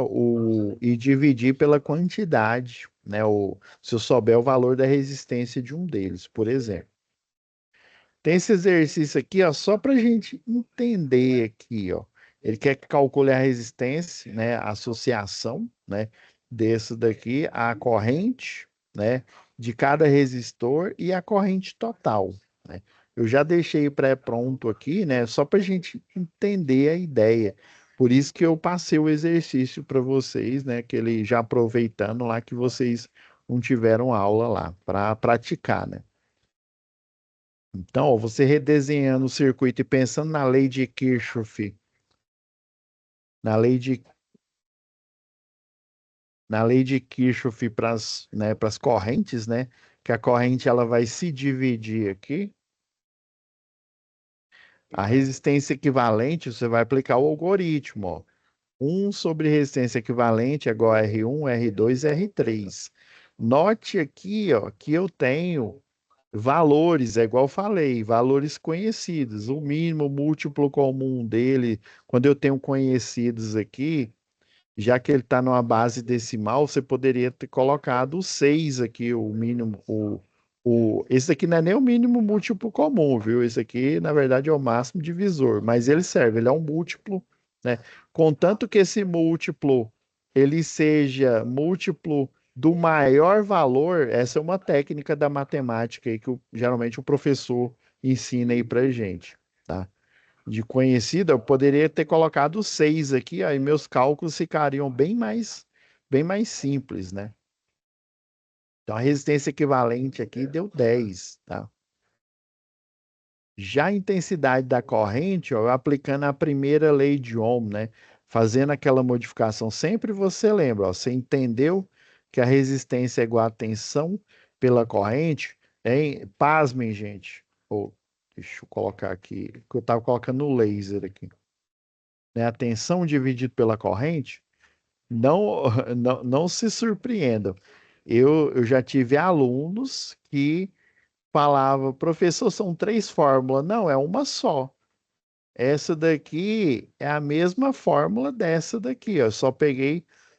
e dividir pela quantidade, né, se eu souber o valor da resistência de um deles, por exemplo. Tem esse exercício aqui, ó, só para a gente entender aqui, ó. Ele quer que calcule a resistência, né, a associação, né, desse daqui, a corrente, né, de cada resistor e a corrente total, né. Eu já deixei pré-pronto aqui, né, só para a gente entender a ideia. Por isso que eu passei o exercício para vocês, né, que ele já aproveitando lá que vocês não tiveram aula lá para praticar, né. Então, ó, você redesenhando o circuito e pensando na lei de Kirchhoff, na lei de, na lei de Kirchhoff para as, né, para as correntes, né? Que a corrente ela vai se dividir aqui. A resistência equivalente, você vai aplicar o algoritmo, ó. 1 sobre resistência equivalente é igual a R1, R2, R3. Note aqui, ó, que eu tenho valores, é igual eu falei, valores conhecidos. O mínimo, o múltiplo comum dele, quando eu tenho conhecidos aqui, já que ele está numa base decimal, você poderia ter colocado o 6 aqui, o mínimo, esse aqui não é nem o mínimo múltiplo comum, viu? Esse aqui, na verdade, é o máximo divisor, mas ele serve, ele é um múltiplo, né? Contanto que esse múltiplo, ele seja múltiplo do maior valor, essa é uma técnica da matemática aí que geralmente o professor ensina aí pra gente, tá? De conhecida, eu poderia ter colocado 6 aqui, aí meus cálculos ficariam bem mais simples, né? Então, a resistência equivalente aqui deu 10, tá? Já a intensidade da corrente, ó, eu aplicando a primeira lei de Ohm, né? Fazendo aquela modificação, sempre você lembra, ó, você entendeu que a resistência é igual à tensão pela corrente, hein? Pasmem, gente. Oh, deixa eu colocar aqui, que eu estava colocando no laser aqui. Né? A tensão dividido pela corrente, não, não se surpreendam. Eu já tive alunos que falavam, professor, são três fórmulas. Não, é uma só. Essa daqui é a mesma fórmula dessa daqui, ó.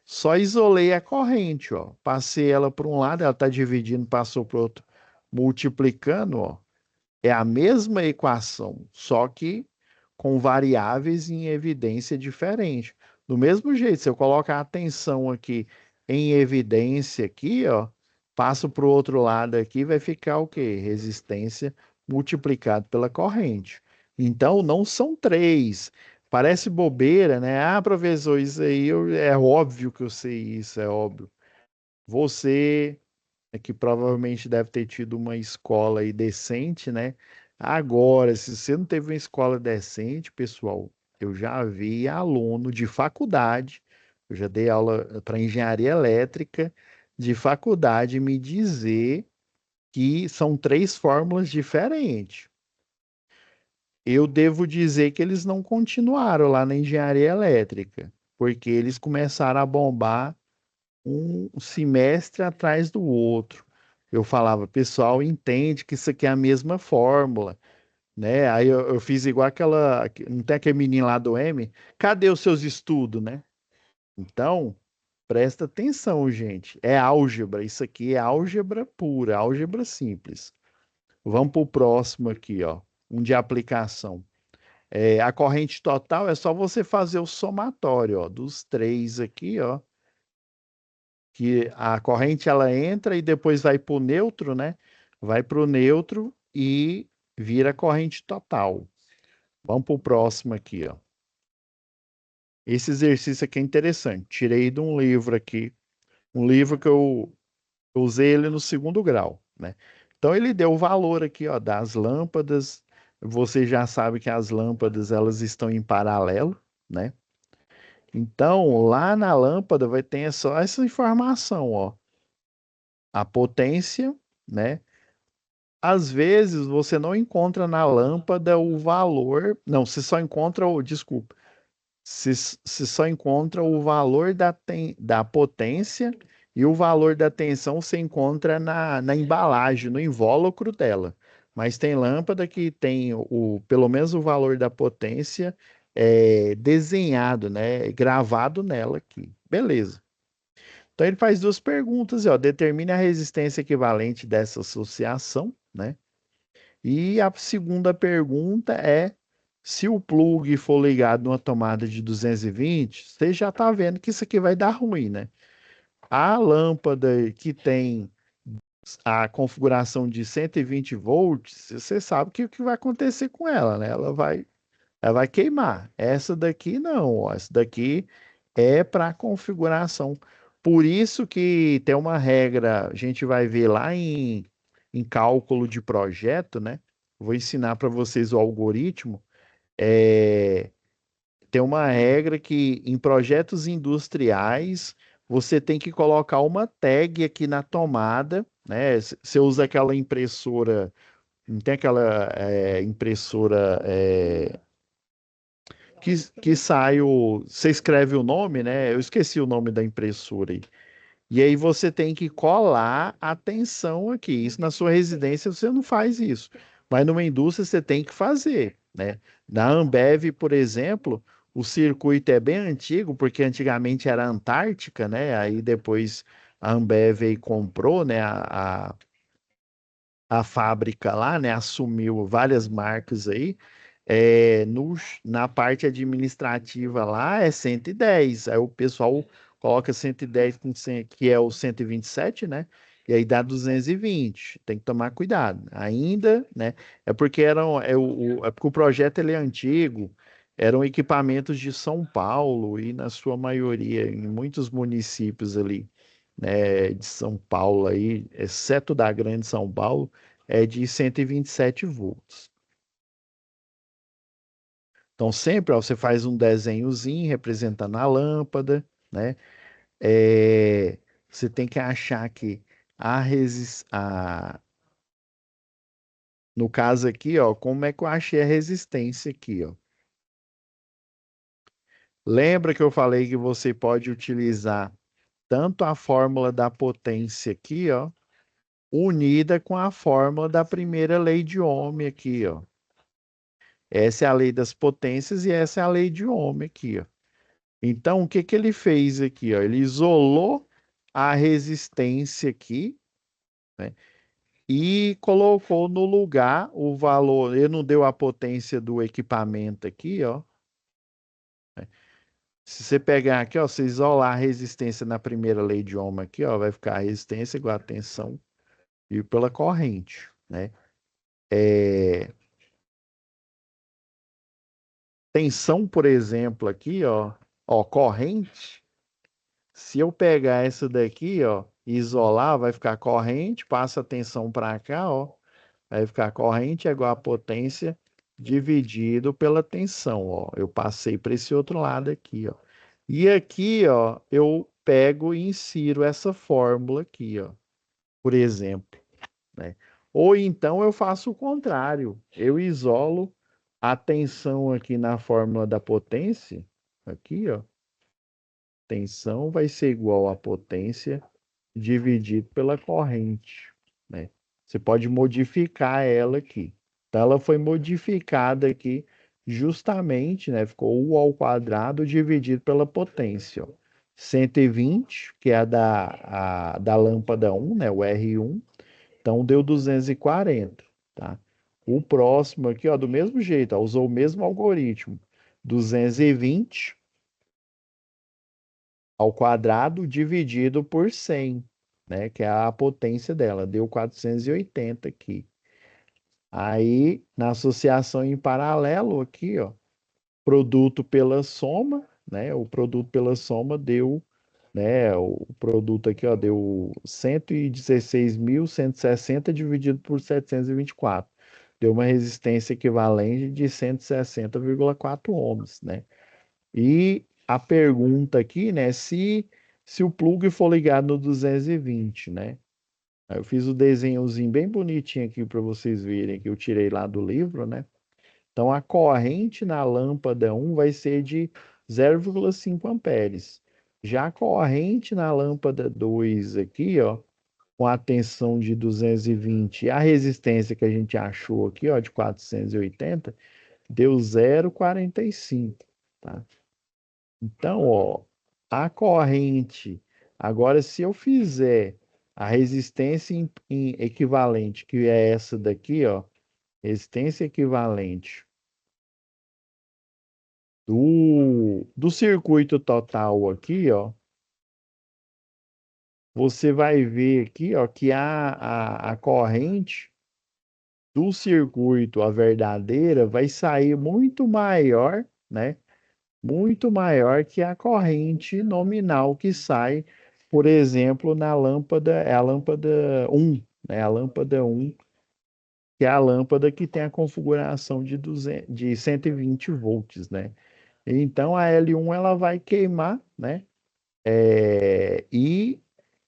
Só isolei a corrente, ó. Passei ela para um lado, ela está dividindo, passou para o outro, multiplicando, ó. É a mesma equação, só que com variáveis em evidência diferente. Do mesmo jeito, se eu colocar a tensão aqui em evidência aqui, ó, passo para o outro lado aqui, vai ficar o quê? Resistência multiplicado pela corrente. Então, não são três. Parece bobeira, né? Ah, professor, isso aí é óbvio que eu sei isso, é óbvio. Você que provavelmente deve ter tido uma escola aí decente, né? Agora, se você não teve uma escola decente, pessoal, eu já vi aluno de faculdade, eu já dei aula para engenharia elétrica de faculdade me dizer que são três fórmulas diferentes. Eu devo dizer que eles não continuaram lá na engenharia elétrica, porque eles começaram a bombar um semestre atrás do outro. Eu falava, pessoal, entende que isso aqui é a mesma fórmula, né? Aí eu fiz igual aquela, não tem aquele menino lá do M? Cadê os seus estudos, né? Então, presta atenção, gente. É álgebra, isso aqui é álgebra pura, álgebra simples. Vamos para o próximo aqui, ó. Um de aplicação. A corrente total é só você fazer o somatório, ó, dos três aqui, ó, que a corrente ela entra e depois vai para o neutro, né? Vai para o neutro e vira corrente total. Vamos para o próximo aqui, ó. Esse exercício aqui é interessante. Tirei de um livro aqui, um livro que eu usei ele no segundo grau, né? Então ele deu o valor aqui, ó, das lâmpadas. Você já sabe que as lâmpadas elas estão em paralelo, né? Então lá na lâmpada vai ter só essa informação, ó, a potência, né? Às vezes você não encontra na lâmpada o valor, não, você só encontra o, desculpa, você só encontra o valor da potência e o valor da tensão você encontra na embalagem, no invólucro dela. mas tem lâmpada que tem pelo menos o valor da potência desenhado, né? Gravado nela aqui. Beleza. Então ele faz duas perguntas, ó, determine a resistência equivalente dessa associação, né? E a segunda pergunta é se o plug for ligado numa tomada de 220, você já está vendo que isso aqui vai dar ruim, né? A lâmpada que tem a configuração de 120 volts, você sabe que o que vai acontecer com ela, né? Ela vai queimar. Essa daqui não, ó. Essa daqui é para configuração. Por isso que tem uma regra, a gente vai ver lá em cálculo de projeto, né? Vou ensinar para vocês o algoritmo. É, tem uma regra que em projetos industriais você tem que colocar uma tag aqui na tomada, né? Você usa aquela impressora, não tem aquela impressora que sai você escreve o nome, né? Eu esqueci o nome da impressora aí. E aí você tem que colar a tensão aqui. Isso na sua residência você não faz isso, mas numa indústria você tem que fazer, né? Na Ambev, por exemplo, o circuito é bem antigo, porque antigamente era Antártica, né? Aí depois a Ambev aí comprou, né? A fábrica lá, né? Assumiu várias marcas aí. Na parte administrativa lá é 110. Aí o pessoal coloca 110 que é o 127, né? E aí dá 220. Tem que tomar cuidado. Ainda, né? É porque é porque o projeto ele é antigo. Eram equipamentos de São Paulo e na sua maioria em muitos municípios ali, né, de São Paulo aí, exceto da Grande São Paulo, é de 127 volts. Então, sempre ó, você faz um desenhozinho representando a lâmpada, né? É, você tem que achar que no caso aqui, ó, como é que eu achei a resistência aqui, ó? Lembra que eu falei que você pode utilizar tanto a fórmula da potência aqui, ó, unida com a fórmula da primeira lei de Ohm aqui, ó. Essa é a lei das potências e essa é a lei de Ohm aqui, ó. Então, o que que ele fez aqui, ó? Ele isolou a resistência aqui, né? E colocou no lugar o valor. Ele não deu a potência do equipamento aqui, ó. Se você pegar aqui, ó, você isolar a resistência na primeira lei de Ohm aqui, ó, vai ficar a resistência igual a tensão e pela corrente, né? É, tensão, por exemplo, aqui, ó, corrente. Se eu pegar essa daqui, ó, e isolar, vai ficar corrente, passa a tensão para cá, ó, vai ficar corrente é igual a potência dividido pela tensão, ó. Eu passei para esse outro lado aqui, ó. E aqui, ó, eu pego e insiro essa fórmula aqui, ó, por exemplo, né? Ou então eu faço o contrário, eu isolo a tensão aqui na fórmula da potência, aqui, ó. Tensão vai ser igual a potência dividido pela corrente, né? Você pode modificar ela aqui. Então, ela foi modificada aqui justamente, né? Ficou U ao quadrado dividido pela potência, ó. 120, que é a da lâmpada 1, né? O R1. Então, deu 240, tá? O próximo aqui, ó, do mesmo jeito, ó, usou o mesmo algoritmo. 220 ao quadrado dividido por 100, né? Que é a potência dela. Deu 480 aqui. Aí, na associação em paralelo aqui, ó, produto pela soma, né? O produto pela soma deu, né? O produto aqui, ó, deu 116.160 dividido por 724. Deu uma resistência equivalente de 160,4 ohms, né? E a pergunta aqui, né, se o plug for ligado no 220, né? Aí eu fiz o desenhozinho bem bonitinho aqui para vocês verem que eu tirei lá do livro, né? Então a corrente na lâmpada 1 vai ser de 0,5 amperes. Já a corrente na lâmpada 2 aqui, ó, com a tensão de 220 e a resistência que a gente achou aqui, ó, de 480, deu 0,45, tá? Então, ó, a corrente, agora se eu fizer a resistência em equivalente, que é essa daqui, ó, resistência equivalente do circuito total aqui, ó, você vai ver aqui, ó, que a corrente do circuito, a verdadeira, vai sair muito maior, né? Muito maior que a corrente nominal que sai, por exemplo, na lâmpada, é a lâmpada um, né? A lâmpada um, que é a lâmpada que tem a configuração de 200, de 120 volts, né? Então a L1 ela vai queimar, né? E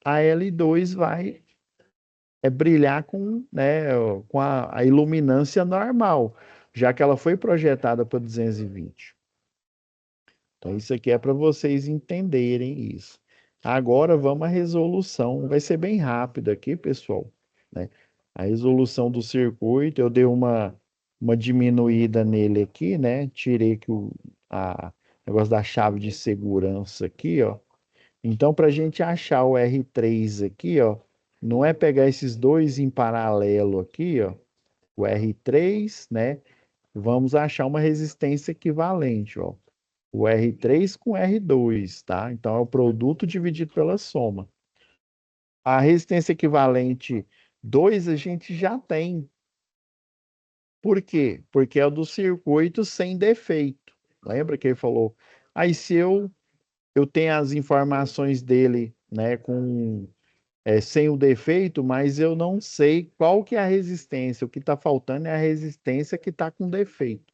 a L2 vai brilhar com, né, com a iluminância normal, já que ela foi projetada para 220. Então, isso aqui é para vocês entenderem isso. Agora, vamos à resolução. Vai ser bem rápido aqui, pessoal, né? A resolução do circuito, eu dei uma diminuída nele aqui, né? Tirei que a negócio da chave de segurança aqui, ó. Então, para a gente achar o R3 aqui, ó, não é pegar esses dois em paralelo aqui, ó, o R3, né? Vamos achar uma resistência equivalente, ó. O R3 com R2, tá? Então é o produto dividido pela soma. A resistência equivalente 2 a gente já tem. Por quê? Porque é o do circuito sem defeito. Lembra que ele falou? Aí se eu tenho as informações dele, né, com sem o defeito, mas eu não sei qual que é a resistência. O que está faltando é a resistência que está com defeito.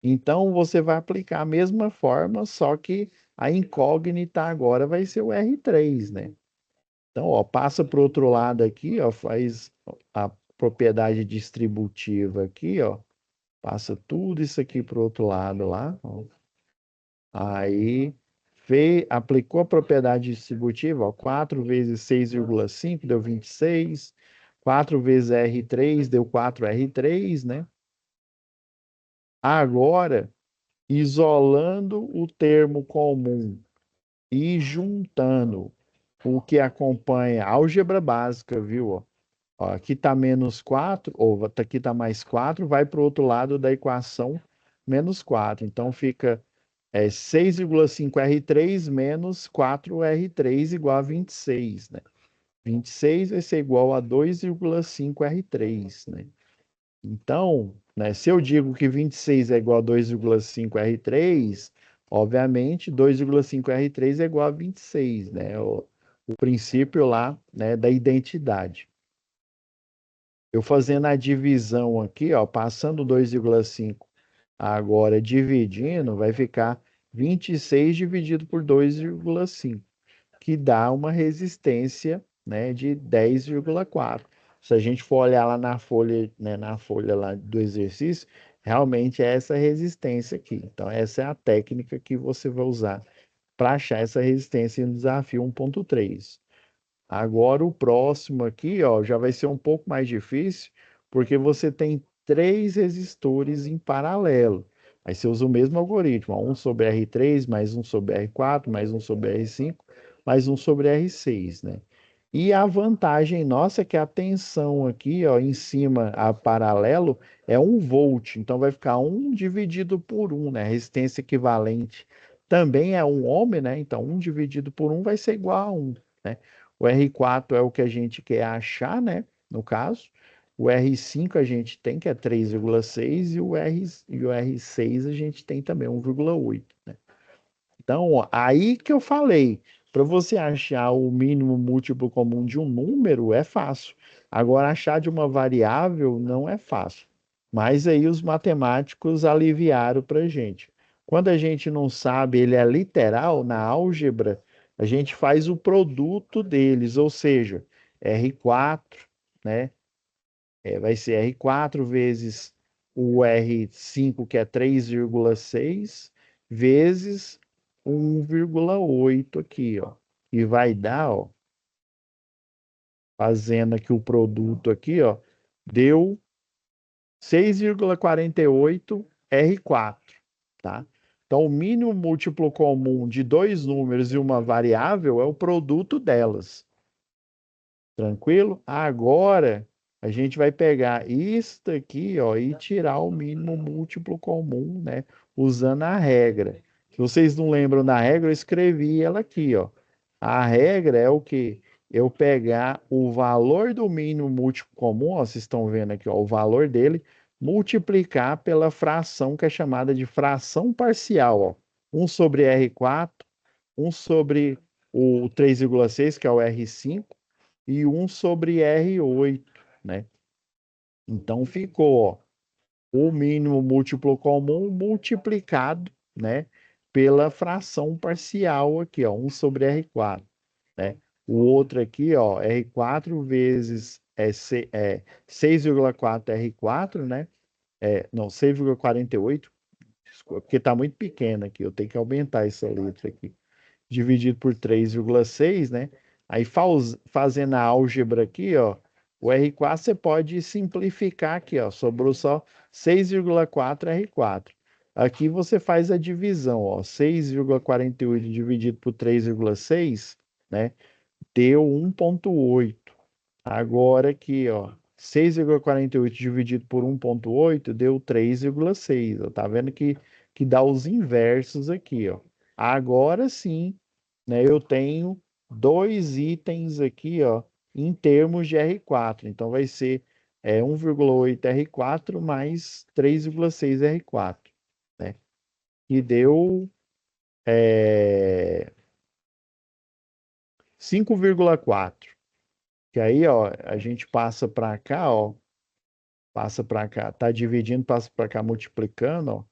Então você vai aplicar a mesma forma, só que a incógnita agora vai ser o R3, né? Então, ó, passa para o outro lado aqui, ó, faz a propriedade distributiva aqui, ó, passa tudo isso aqui para o outro lado lá, ó. Aí aplicou a propriedade distributiva, ó, 4 vezes 6,5 deu 26, 4 vezes R3 deu 4R3, né? Agora, isolando o termo comum e juntando o que acompanha a álgebra básica, viu? Ó, aqui está menos 4 ou aqui está mais 4 vai para o outro lado da equação menos 4. Então fica 6,5R3 menos 4R3 igual a 26, né? 26 vai ser igual a 2,5R3, né? Então, né, se eu digo que 26 é igual a 2,5R3, obviamente 2,5R3 é igual a 26, né? O princípio lá, né, da identidade. Eu fazendo a divisão aqui, ó, passando 2,5 agora dividindo, vai ficar 26 dividido por 2,5, que dá uma resistência, né, de 10,4. Se a gente for olhar lá na folha, né, na folha lá do exercício, realmente é essa resistência aqui. Então, essa é a técnica que você vai usar para achar essa resistência no desafio 1.3. Agora o próximo aqui, ó, já vai ser um pouco mais difícil, porque você tem três resistores em paralelo. Aí você usa o mesmo algoritmo, ó, um sobre R3, mais um sobre R4, mais um sobre R5, mais um sobre R6, né? E a vantagem nossa é que a tensão aqui, ó, em cima, a paralelo, é 1 volt. Então vai ficar 1 dividido por 1, né? Resistência equivalente também é 1 ohm, né? Então 1 dividido por 1 vai ser igual a 1, né? O R4 é o que a gente quer achar, né? No caso. O R5 a gente tem, que é 3,6, e o R6 a gente tem também 1,8, né? Então, ó, aí que eu falei, para você achar o mínimo múltiplo comum de um número é fácil. Agora, achar de uma variável não é fácil. Mas aí os matemáticos aliviaram para a gente. Quando a gente não sabe, ele é literal, na álgebra, a gente faz o produto deles, ou seja, R4, né? Vai ser R4 vezes o R5, que é 3,6, vezes 1,8 aqui, ó. E vai dar, ó, fazendo aqui o produto aqui, ó, deu 6,48 R4, tá? Então, o mínimo múltiplo comum de dois números e uma variável é o produto delas. Tranquilo? Agora, a gente vai pegar isto aqui, ó, e tirar o mínimo múltiplo comum, né? Usando a regra. Se vocês não lembram da regra, eu escrevi ela aqui, ó. A regra é o quê? Eu pegar o valor do mínimo múltiplo comum, ó, vocês estão vendo aqui, ó, o valor dele, multiplicar pela fração que é chamada de fração parcial, ó. 1 sobre R4, 1 sobre o 3,6, que é o R5, e 1 sobre R8, né? Então ficou, ó, o mínimo múltiplo comum multiplicado, né, pela fração parcial aqui, ó, 1 sobre R4, né? O outro aqui, ó, R4 vezes 6,4 R4, né? Não, 6,48, desculpa, porque está muito pequeno aqui, eu tenho que aumentar essa letra aqui. Dividido por 3,6, né? Aí fazendo a álgebra aqui, ó, o R4 você pode simplificar aqui, ó, sobrou só 6,4 R4. Aqui você faz a divisão, ó, 6,48 dividido por 3,6, né? Deu 1,8. Agora aqui, ó, 6,48 dividido por 1,8 deu 3,6. Tá vendo que dá os inversos aqui, ó. Agora sim, né, eu tenho dois itens aqui, ó, em termos de R4. Então vai ser 1,8 R4 mais 3,6 R4, né? E deu 5,4. Que aí, ó, a gente passa para cá, ó, passa para cá, tá dividindo, passa para cá multiplicando, ó.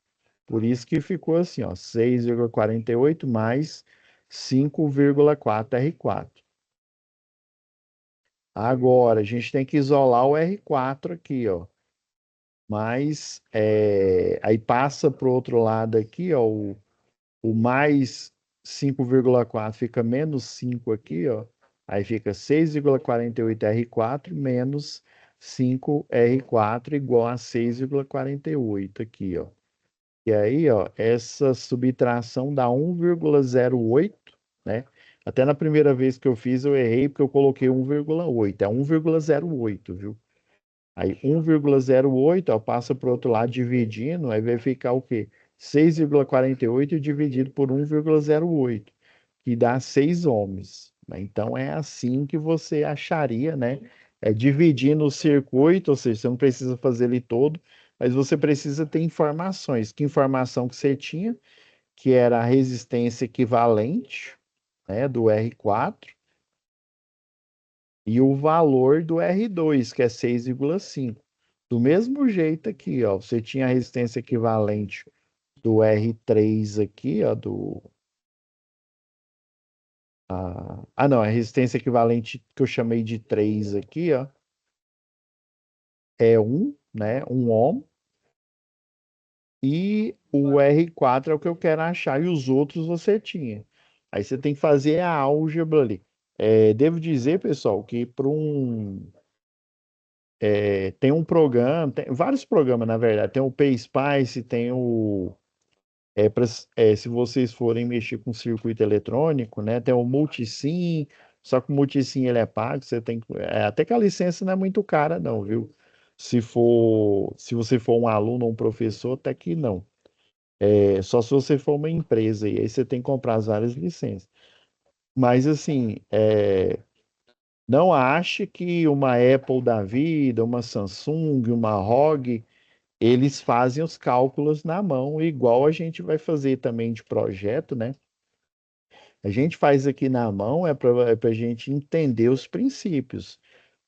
Por isso que ficou assim, ó, 6,48 mais 5,4 R4. Agora, a gente tem que isolar o R4 aqui, ó. Mas aí passa para o outro lado aqui, ó, o mais 5,4 fica menos 5 aqui, ó. Aí fica 6,48 R4 menos 5 R4 igual a 6,48 aqui, ó. E aí, ó, essa subtração dá 1,08, né? Até na primeira vez que eu fiz, eu errei porque eu coloquei 1,8. É 1,08, viu? Aí 1,08, ó, passa para o outro lado dividindo, aí vai ficar o quê? 6,48 dividido por 1,08, que dá 6 ohms, né? Então é assim que você acharia, né? É dividindo o circuito, ou seja, você não precisa fazer ele todo, mas você precisa ter informações. Que informação que você tinha? Que era a resistência equivalente, né, do R4, e o valor do R2, que é 6,5. Do mesmo jeito aqui, ó, você tinha a resistência equivalente do R3 aqui, ó, não, a resistência equivalente que eu chamei de 3 aqui, ó, é 1, né, 1 ohm, e o R4 é o que eu quero achar, e os outros você tinha. Aí você tem que fazer a álgebra ali. Devo dizer, pessoal, que para tem um programa, tem vários programas, na verdade. Tem o PSpice, tem o. Se vocês forem mexer com circuito eletrônico, né? Tem o Multisim, só que o Multisim ele é pago, você tem até que a licença não é muito cara, não, viu? Se você for um aluno ou um professor, até que não. Só se você for uma empresa, e aí você tem que comprar as várias licenças. Mas assim, não ache que uma Apple da vida, uma Samsung, uma ROG, eles fazem os cálculos na mão, igual a gente vai fazer também de projeto, né? A gente faz aqui na mão para a gente entender os princípios.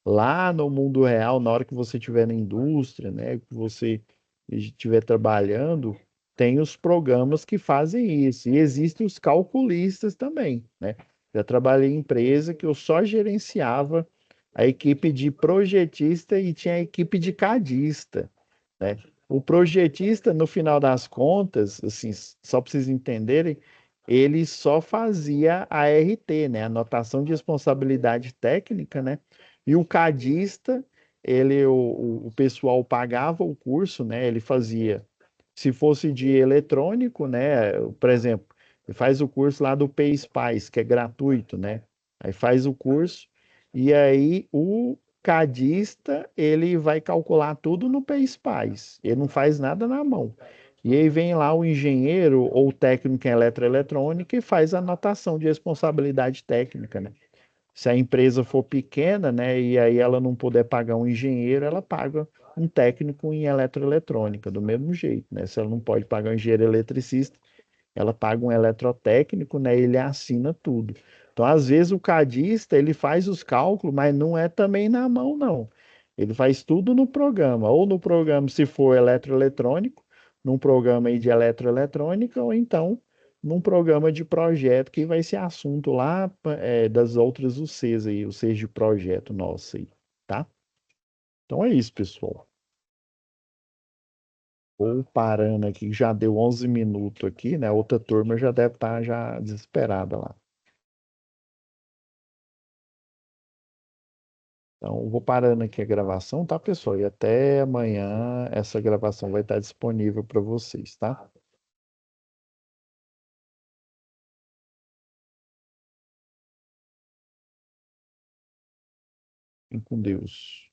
Lá no mundo real, na hora que você estiver na indústria, né, que você estiver trabalhando, tem os programas que fazem isso. E existem os calculistas também, né? Já trabalhei em empresa que eu só gerenciava a equipe de projetista e tinha a equipe de cadista, né? O projetista, no final das contas, assim, só para vocês entenderem, ele só fazia a RT, né? A anotação de responsabilidade técnica, né? E o cadista, o pessoal pagava o curso, né? Ele fazia, se fosse de eletrônico, né? Por exemplo, ele faz o curso lá do PSPAIS, que é gratuito, né? Aí faz o curso e aí o cadista, ele vai calcular tudo no PSPAIS. Ele não faz nada na mão. E aí vem lá o engenheiro ou o técnico em eletroeletrônica e faz a anotação de responsabilidade técnica, né? Se a empresa for pequena, né, e aí ela não puder pagar um engenheiro, ela paga um técnico em eletroeletrônica, do mesmo jeito, né? Se ela não pode pagar um engenheiro eletricista, ela paga um eletrotécnico, né? Ele assina tudo. Então, às vezes, o cadista, ele faz os cálculos, mas não é também na mão, não. Ele faz tudo no programa, ou no programa, se for eletroeletrônico, num programa aí de eletroeletrônica, ou então num programa de projeto, que vai ser assunto lá, das outras UCs aí, os Cs de projeto nosso aí, tá? Então é isso, pessoal. Vou parando aqui, já deu 11 minutos aqui, né? Outra turma já deve estar já desesperada lá. Então, vou parando aqui a gravação, tá, pessoal? E até amanhã essa gravação vai estar disponível para vocês, tá? Fiquem com Deus.